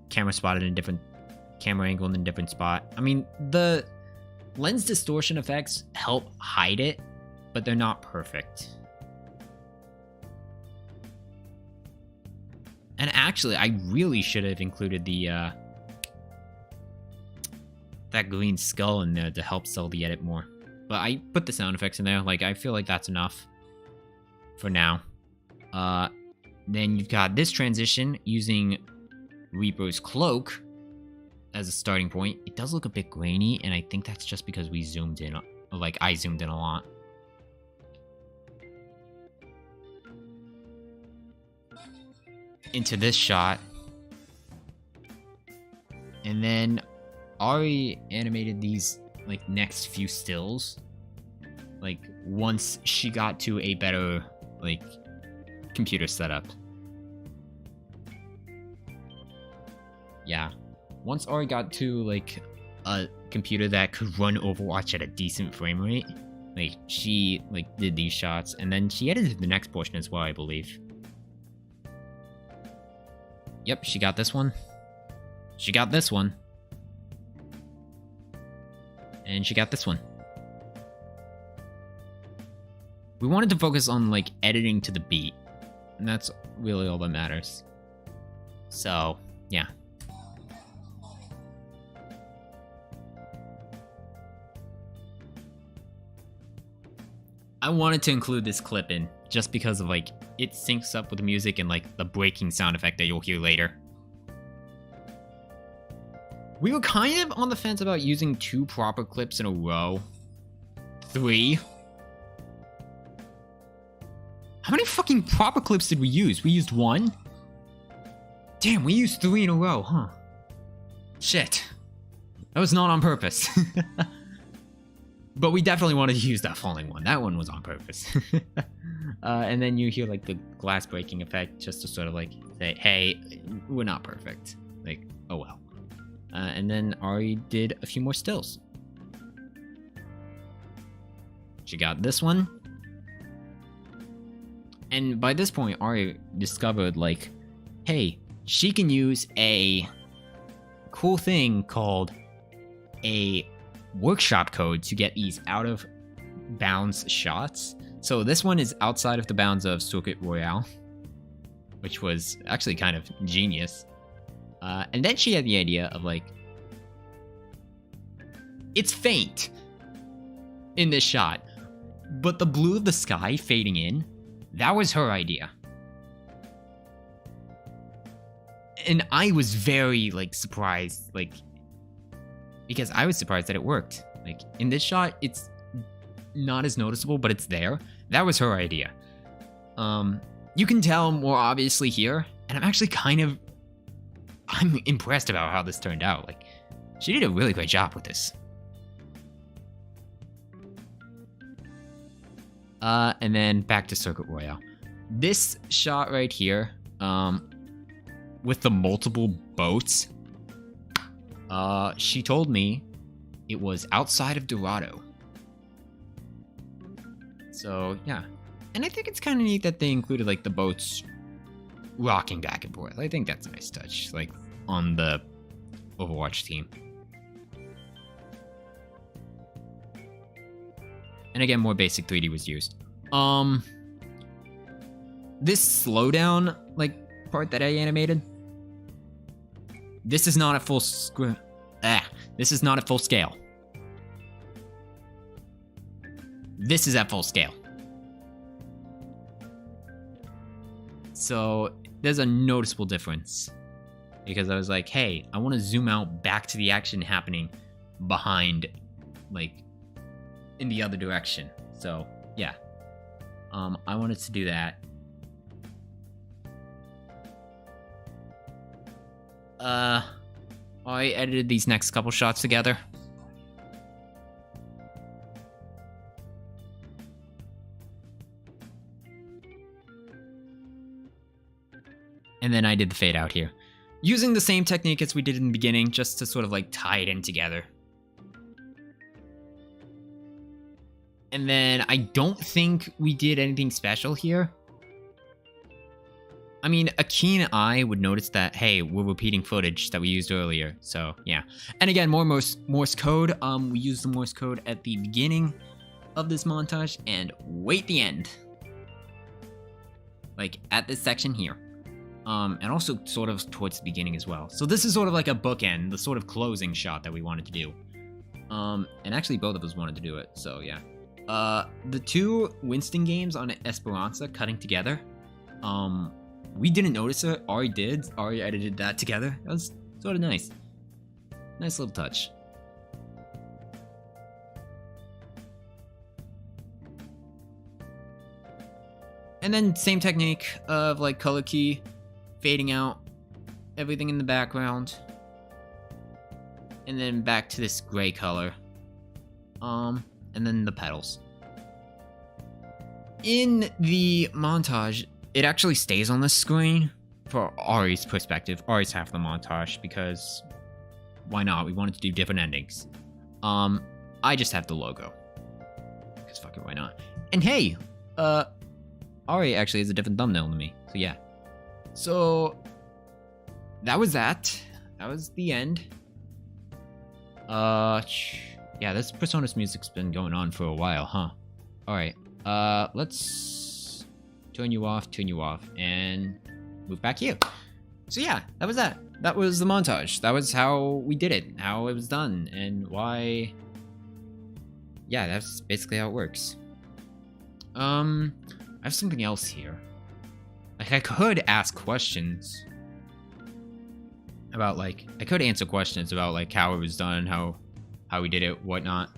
Camera spotted in a different camera angle in a different spot. I mean, the lens distortion effects help hide it, but they're not perfect. And actually, I really should have included the that green skull in there to help sell the edit more. But I put the sound effects in there. Like, I feel like that's enough for now. Then you've got this transition using Reaper's cloak as a starting point. It does look a bit grainy, and I think that's just because we zoomed in, like I zoomed in a lot. Into this shot. And then Ari animated these like next few stills, like once she got to a better like computer setup. Yeah, once Ari got to like a computer that could run Overwatch at a decent frame rate, like she like did these shots, and then she edited the next portion as well, I believe. Yep, she got this one. She got this one. And she got this one. We wanted to focus on like editing to the beat, and that's really all that matters. So, yeah. I wanted to include this clip in just because of like it syncs up with the music and like the breaking sound effect that you'll hear later. We were kind of on the fence about using 2 proper clips in a row. 3. How many fucking proper clips did we use? We used 1? Damn, we used 3 in a row, huh? Shit. That was not on purpose. But we definitely wanted to use that falling one. That one was on purpose. And then you hear like the glass breaking effect just to sort of like say, hey, we're not perfect. Like, oh well. And then Ari did a few more stills. She got this one. And by this point, Ari discovered, like, hey, she can use a cool thing called a workshop code to get these out of bounds shots. So this one is outside of the bounds of Circuit Royale, which was actually kind of genius. And then she had the idea of like It's faint in this shot. But the blue of the sky fading in, that was her idea. And I was very, like, surprised, like, because I was surprised that it worked. Like, in this shot, it's not as noticeable, but it's there. That was her idea. You can tell more obviously here, and I'm impressed about how this turned out. Like, she did a really great job with this. And then back to Circuit Royale. This shot right here, with the multiple boats, she told me it was outside of Dorado. So, yeah. And I think it's kind of neat that they included, like, the boats rocking back and forth. I think that's a nice touch, like, on the Overwatch team. And again, more basic 3D was used. This slowdown, like, part that I animated, this is not at full this is not at full scale. This is at full scale. So there's a noticeable difference, because I was like, hey, I want to zoom out back to the action happening behind, like, in the other direction. So yeah, I wanted to do that. I edited these next couple shots together. And then I did the fade out here, using the same technique as we did in the beginning, just to sort of like tie it in together. And then I don't think we did anything special here. I mean, a keen eye would notice that, hey, we're repeating footage that we used earlier. So, yeah. And again, more Morse code. We used the Morse code at the beginning of this montage and way at the end. Like, at this section here. And also sort of towards the beginning as well. So this is sort of like a bookend, the sort of closing shot that we wanted to do. And actually both of us wanted to do it, so yeah. The two Winston games on Esperanza cutting together, we didn't notice it. Ari did. Ari edited that together. That was sort of nice. Nice little touch. And then same technique of like color key, fading out everything in the background. And then back to this gray color. And then the pedals. In the montage, it actually stays on the screen for Ari's perspective. Ari's half the montage because why not? We wanted to do different endings. I just have the logo. Because fuck it, why not? And hey, Ari actually has a different thumbnail than me. So yeah. So that was that. That was the end. Yeah, this Persona's music's been going on for a while, huh? Alright, let's turn you off, and move back here. So yeah, that was that. That was the montage. That was how we did it, how it was done, and why... Yeah, that's basically how it works. I have something else here. Like, I could ask questions about, like... I could answer questions about, like, how it was done, how we did it, whatnot.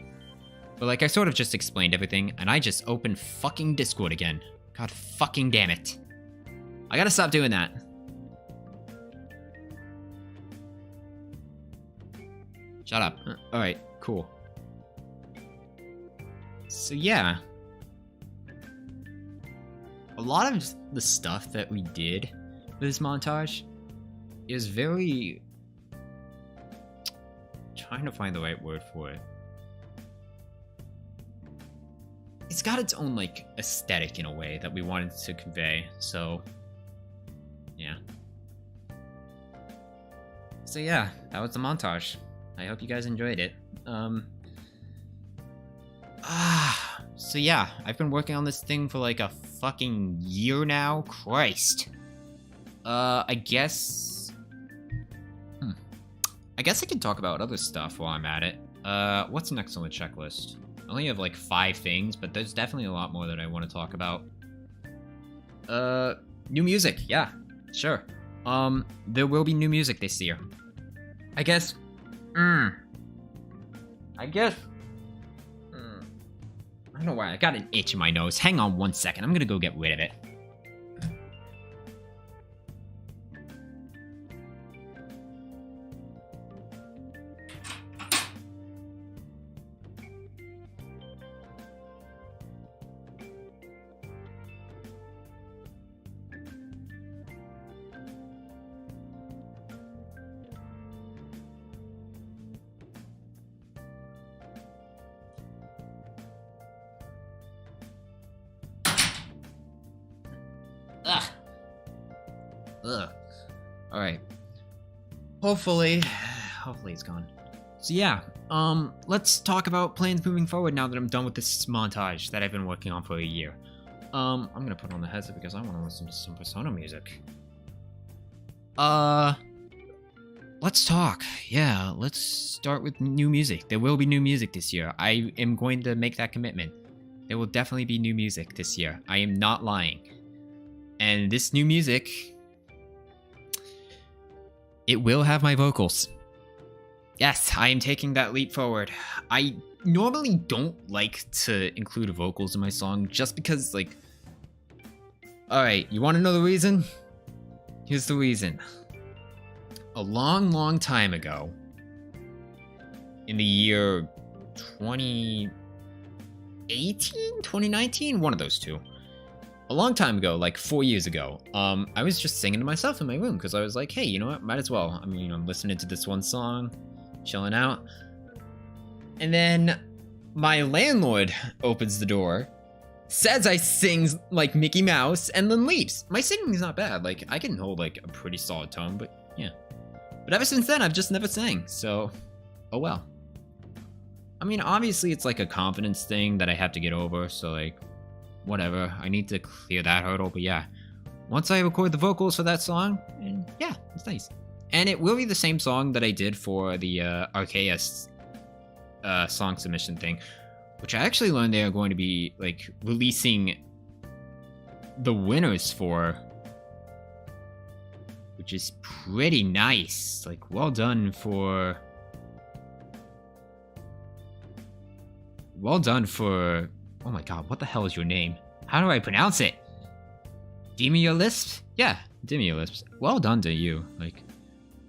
But, like, I sort of just explained everything, and I just opened fucking Discord again. God fucking damn it. I gotta stop doing that. Shut up. Alright, cool. So, yeah. A lot of the stuff that we did for this montage is very... trying to find the right word for it. It's got its own, like, aesthetic in a way that we wanted to convey, so... yeah. So yeah, that was the montage. I hope you guys enjoyed it. So yeah, I've been working on this thing for like a fucking year now. Christ. I guess I can talk about other stuff while I'm at it. What's next on the checklist? I only have like 5 things, but there's definitely a lot more that I want to talk about. New music, yeah, sure. There will be new music this year. I guess. I don't know why. I got an itch in my nose. Hang on 1 second. I'm gonna go get rid of it. Alright. Hopefully it's gone. So yeah, let's talk about plans moving forward now that I'm done with this montage that I've been working on for a year. I'm gonna put on the headset because I want to listen to some Persona music. Let's talk. Yeah, let's start with new music. There will be new music this year. I am going to make that commitment. There will definitely be new music this year. I am not lying. And this new music, it will have my vocals. Yes, I am taking that leap forward. I normally don't like to include vocals in my song just because, like... Alright, you want to know the reason? Here's the reason. A long time ago, in the year 2018? 2019? One of those two. A long time ago, like 4 years ago, I was just singing to myself in my room because I was like, hey, you know what, might as well. I mean, I'm listening to this one song, chilling out. And then my landlord opens the door, says I sing like Mickey Mouse, and then leaves. My singing is not bad. Like, I can hold like a pretty solid tone, but yeah. But ever since then, I've just never sang, so oh well. I mean, obviously it's like a confidence thing that I have to get over, so like, whatever, I need to clear that hurdle, but yeah. Once I record the vocals for that song, and yeah, it's nice. And it will be the same song that I did for the Arceus song submission thing, which I actually learned they are going to be like releasing the winners for, which is pretty nice. Like, well done for oh my god, what the hell is your name? How do I pronounce it? Demiolisp? Yeah, Demiolisp. Well done to you. Like,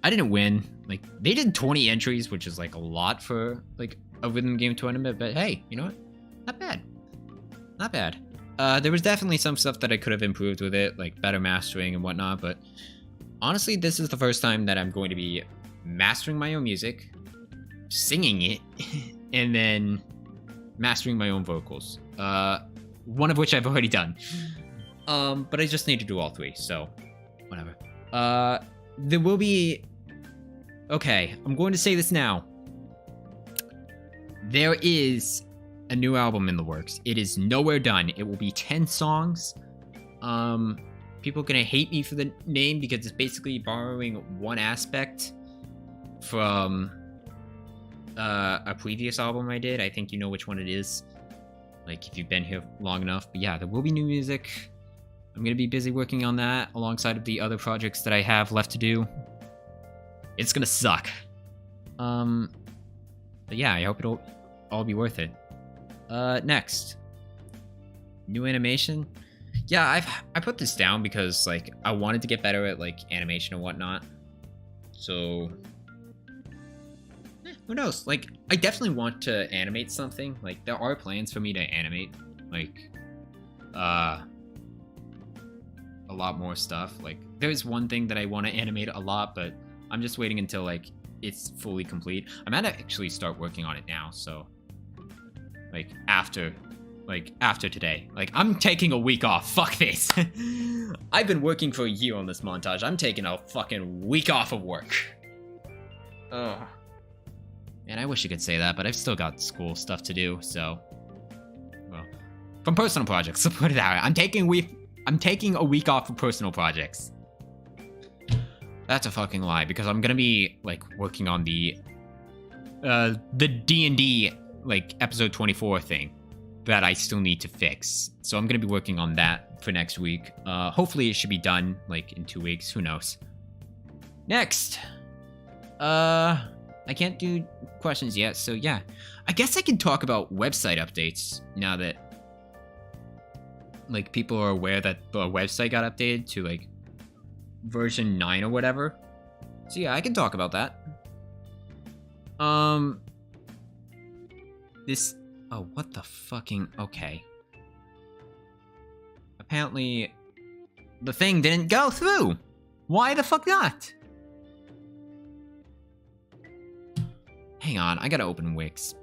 I didn't win. Like, they did 20 entries, which is like a lot for like a rhythm game tournament, but hey, you know what? Not bad. Not bad. There was definitely some stuff that I could have improved with it, like better mastering and whatnot, but honestly, this is the first time that I'm going to be mastering my own music, singing it, and then mastering my own vocals. One of which I've already done. But I just need to do all 3, so whatever. There will be... Okay, I'm going to say this now. There is a new album in the works. It is nowhere done. It will be 10 songs. People are gonna hate me for the name because it's basically borrowing one aspect from a previous album I did. I think you know which one it is, like if you've been here long enough. But yeah, there will be new music. I'm gonna be busy working on that alongside of the other projects that I have left to do. It's gonna suck. But yeah, I hope it'll all be worth it. Next, new animation. Yeah, I put this down because like I wanted to get better at like animation and whatnot. So who knows? Like, I definitely want to animate something. Like, there are plans for me to animate like a lot more stuff. Like, there's one thing that I want to animate a lot, but I'm just waiting until like it's fully complete. I'm gonna actually start working on it now, so like after today. Like, I'm taking a week off. Fuck this. I've been working for a year on this montage. I'm taking a fucking week off of work. Ugh. Man, I wish I could say that, but I've still got school stuff to do, so... Well, from personal projects, so put it that way. I'm taking a week off for personal projects. That's a fucking lie, because I'm gonna be, like, working on the the D&D, like, episode 24 thing that I still need to fix. So I'm gonna be working on that for next week. Hopefully it should be done, like, in 2 weeks. Who knows? Next! I can't do questions yet, so yeah. I guess I can talk about website updates now that, like, people are aware that the website got updated to, like, version 9 or whatever. So yeah, I can talk about that. This... Oh, what the fucking... Okay. Apparently, the thing didn't go through! Why the fuck not? Hang on, I gotta open Wix.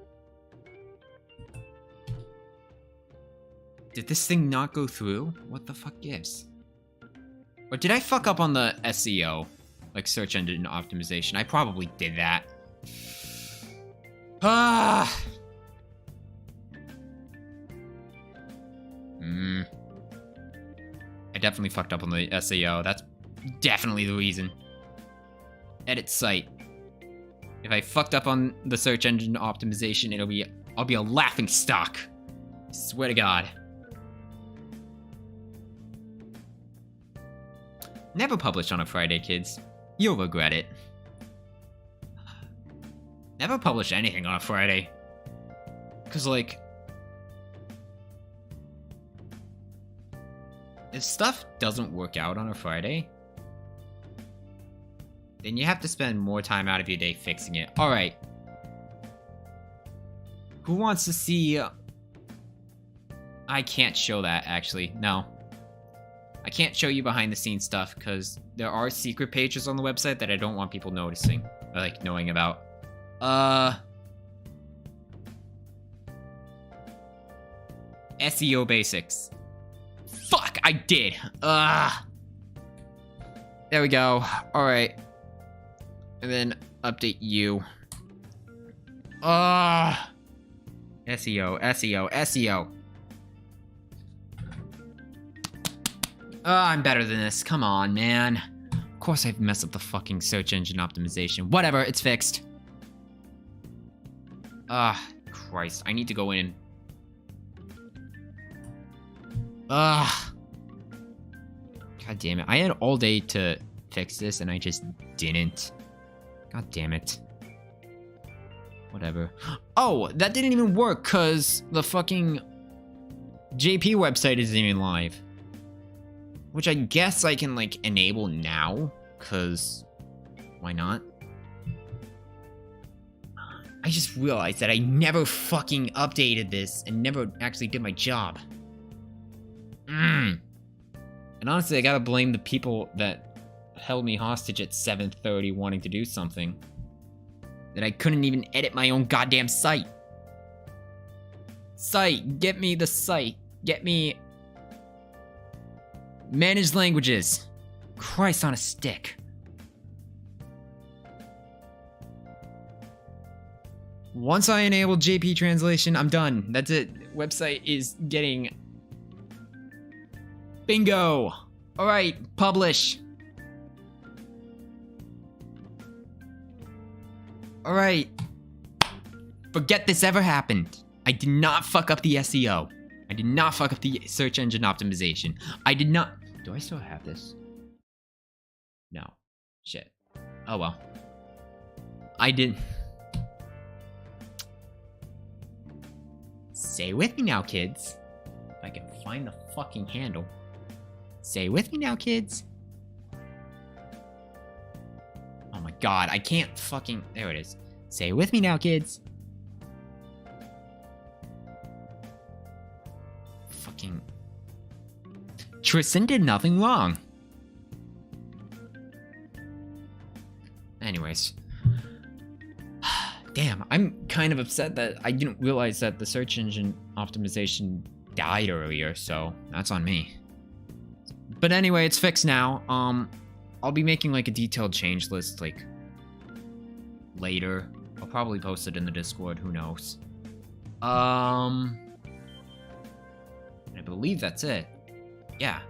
Did this thing not go through? What the fuck gives? Or did I fuck up on the SEO? Like search engine optimization. I probably did that. Ah! I definitely fucked up on the SEO. That's definitely the reason. Edit site. If I fucked up on the search engine optimization, I'll be a laughing stock. Swear to God. Never publish on a Friday, kids. You'll regret it. Never publish anything on a Friday. 'Cause, like, if stuff doesn't work out on a Friday, then you have to spend more time out of your day fixing it. Alright. Who wants to see... I can't show that, actually. No. I can't show you behind the scenes stuff, because there are secret pages on the website that I don't want people noticing. Or, like, knowing about. SEO basics. Fuck, I did! There we go. Alright. And then update you. SEO. I'm better than this. Come on, man. Of course I've messed up the fucking search engine optimization. Whatever, it's fixed. Christ. I need to go in. God damn it. I had all day to fix this and I just didn't. God damn it. Whatever. Oh, that didn't even work because the fucking JP website isn't even live. Which I guess I can, like, enable now, because why not? I just realized that I never fucking updated this and never actually did my job. And honestly, I gotta blame the people that held me hostage at 7:30 wanting to do something. That I couldn't even edit my own goddamn site. Site, get me the site. Get me... Managed languages. Christ on a stick. Once I enable JP translation, I'm done. That's it. Website is getting... Bingo! Alright, publish. Alright. Forget this ever happened. I did not fuck up the SEO. I did not fuck up the search engine optimization. I did not... Do I still have this? No. Shit. Oh well. I did... Say with me now, kids. If I can find the fucking handle. Say with me now, kids. Oh my god, I can't fucking... There it is. Say with me now, kids. Fucking... Tristan did nothing wrong. Anyways. Damn, I'm kind of upset that I didn't realize that the search engine optimization died earlier, so that's on me. But anyway, it's fixed now. I'll be making like a detailed change list like later. I'll probably post it in the Discord, who knows. I believe that's it. Yeah.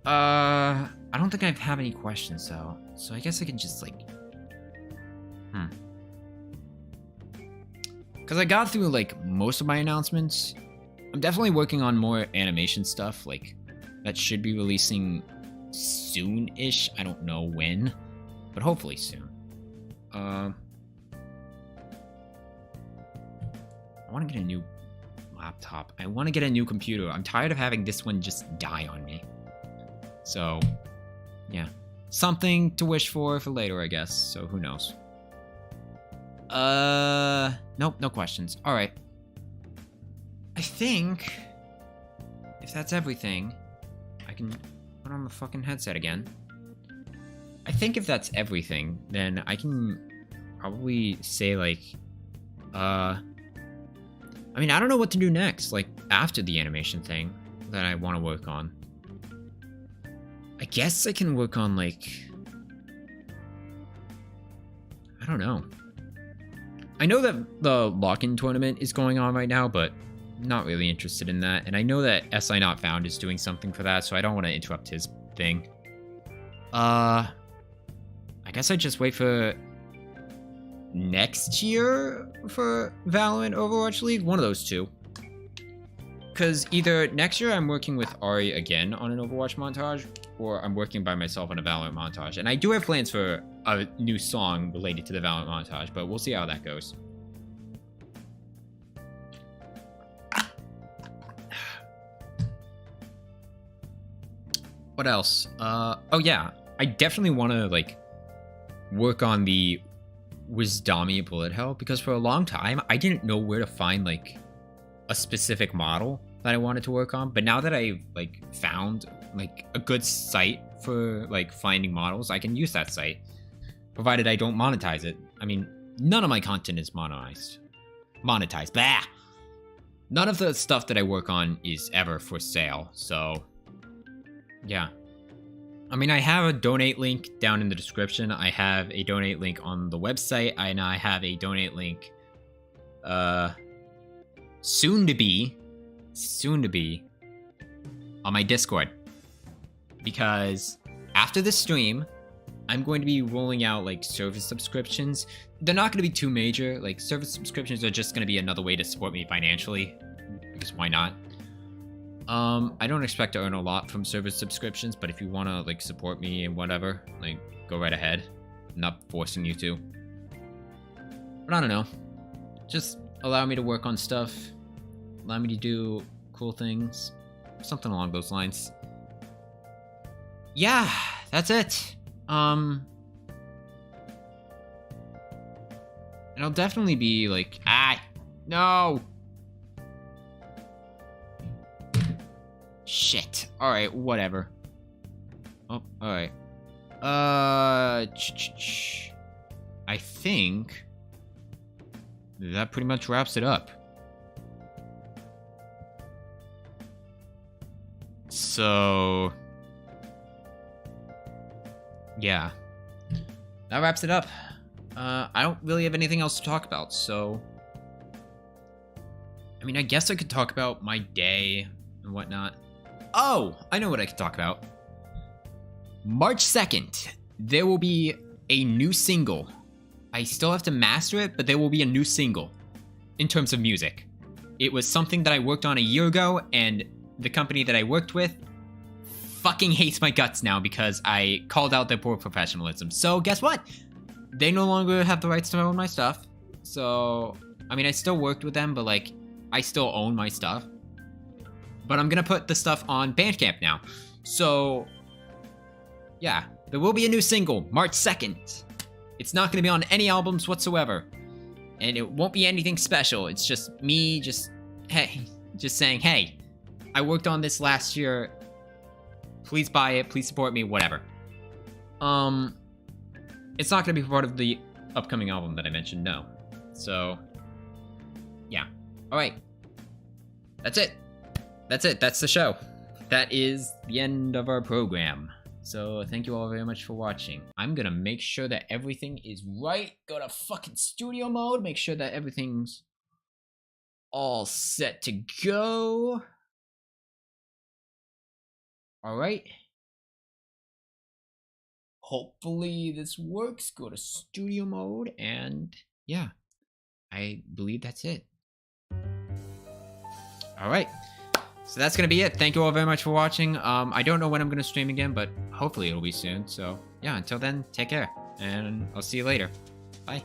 I don't think I have any questions though, so I guess I can just like because I got through like most of my announcements. I'm definitely working on more animation stuff, like that should be releasing soon-ish. I don't know when, but hopefully soon. I want to get a new laptop. I want to get a new computer. I'm tired of having this one just die on me. So, yeah. Something to wish for later, I guess. So, who knows? Nope, no questions. All right. I think if that's everything, I can put on the fucking headset again. I think if that's everything, then I can probably say like, I mean, I don't know what to do next, like after the animation thing that I want to work on. I guess I can work on like, I don't know. I know that the lock-in tournament is going on right now, but not really interested in that. And I know that SI Not Found is doing something for that, so I don't want to interrupt his thing. I guess I just wait for next year for Valorant Overwatch League. One of those two. Because either next year I'm working with Ari again on an Overwatch montage, or I'm working by myself on a Valorant montage. And I do have plans for a new song related to the Valorant montage, but we'll see how that goes. What else? Oh yeah, I definitely want to like work on the Wisdomia bullet hell, because for a long time I didn't know where to find like a specific model that I wanted to work on. But now that I've like found like a good site for like finding models, I can use that site, provided I don't monetize it. I mean, none of my content is monetized. Bah! None of the stuff that I work on is ever for sale, so yeah. I mean, I have a donate link down in the description. I have a donate link on the website, and I have a donate link soon to be on my Discord. Because after this stream, I'm going to be rolling out like service subscriptions. They're not going to be too major. Like service subscriptions are just going to be another way to support me financially, because why not? I don't expect to earn a lot from service subscriptions, but if you want to like support me and whatever, like go right ahead. I'm not forcing you to. But I don't know. Just allow me to work on stuff. Allow me to do cool things. Something along those lines. Yeah, that's it. And I'll definitely be like, no. Shit. Alright, whatever. Oh, alright. I think that pretty much wraps it up. So, yeah. That wraps it up. I don't really have anything else to talk about, so I mean, I guess I could talk about my day and whatnot. Oh, I know what I could talk about. March 2nd, there will be a new single. I still have to master it, but there will be a new single in terms of music. It was something that I worked on a year ago, and the company that I worked with fucking hates my guts now because I called out their poor professionalism. So guess what? They no longer have the rights to own my stuff. So, I mean, I still worked with them, but like, I still own my stuff. But I'm gonna put the stuff on Bandcamp now. So, yeah, there will be a new single, March 2nd. It's not gonna be on any albums whatsoever. And it won't be anything special. It's just me just saying, hey, I worked on this last year. Please buy it, please support me, whatever. It's not gonna be part of the upcoming album that I mentioned, no. So, yeah. Alright. That's it. That's it. That's the show. That is the end of our program. So thank you all very much for watching. I'm gonna make sure that everything is right. Go to fucking studio mode. Make sure that everything's all set to go. Alright. Hopefully this works. Go to studio mode and yeah. I believe that's it. All right. So that's going to be it. Thank you all very much for watching. I don't know when I'm going to stream again, but hopefully it'll be soon. So yeah, until then, take care. And I'll see you later. Bye.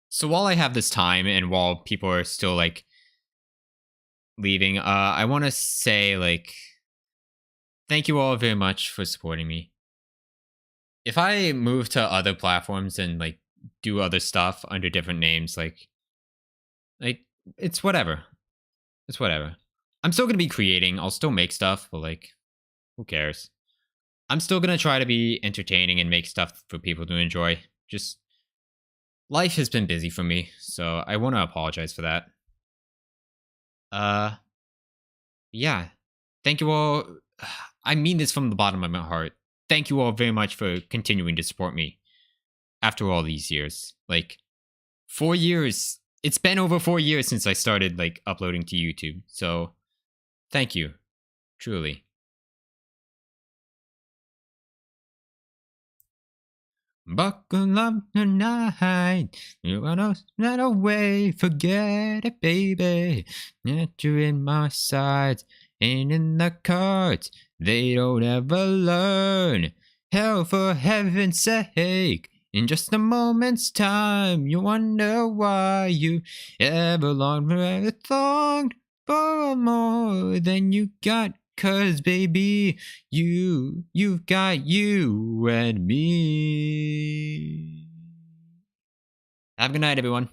So while I have this time and while people are still like leaving, I want to say like thank you all very much for supporting me. If I move to other platforms and like do other stuff under different names, like it's whatever. It's whatever. I'm still gonna be creating. I'll still make stuff, but like, who cares? I'm still gonna try to be entertaining and make stuff for people to enjoy. Just life has been busy for me, so I want to apologize for that. Yeah. Thank you all. I mean this from the bottom of my heart. Thank you all very much for continuing to support me after all these years. Like 4 years. It's been over 4 years since I started like uploading to YouTube. So thank you. Truly. Buckle up tonight. You wanna run away. Forget it, baby. That you're in my sides. Ain't in the cards. They don't ever learn. Hell, for heaven's sake. In just a moment's time, you wonder why you ever longed for more than you got. 'Cause baby, you've got you and me. Have a good night, everyone.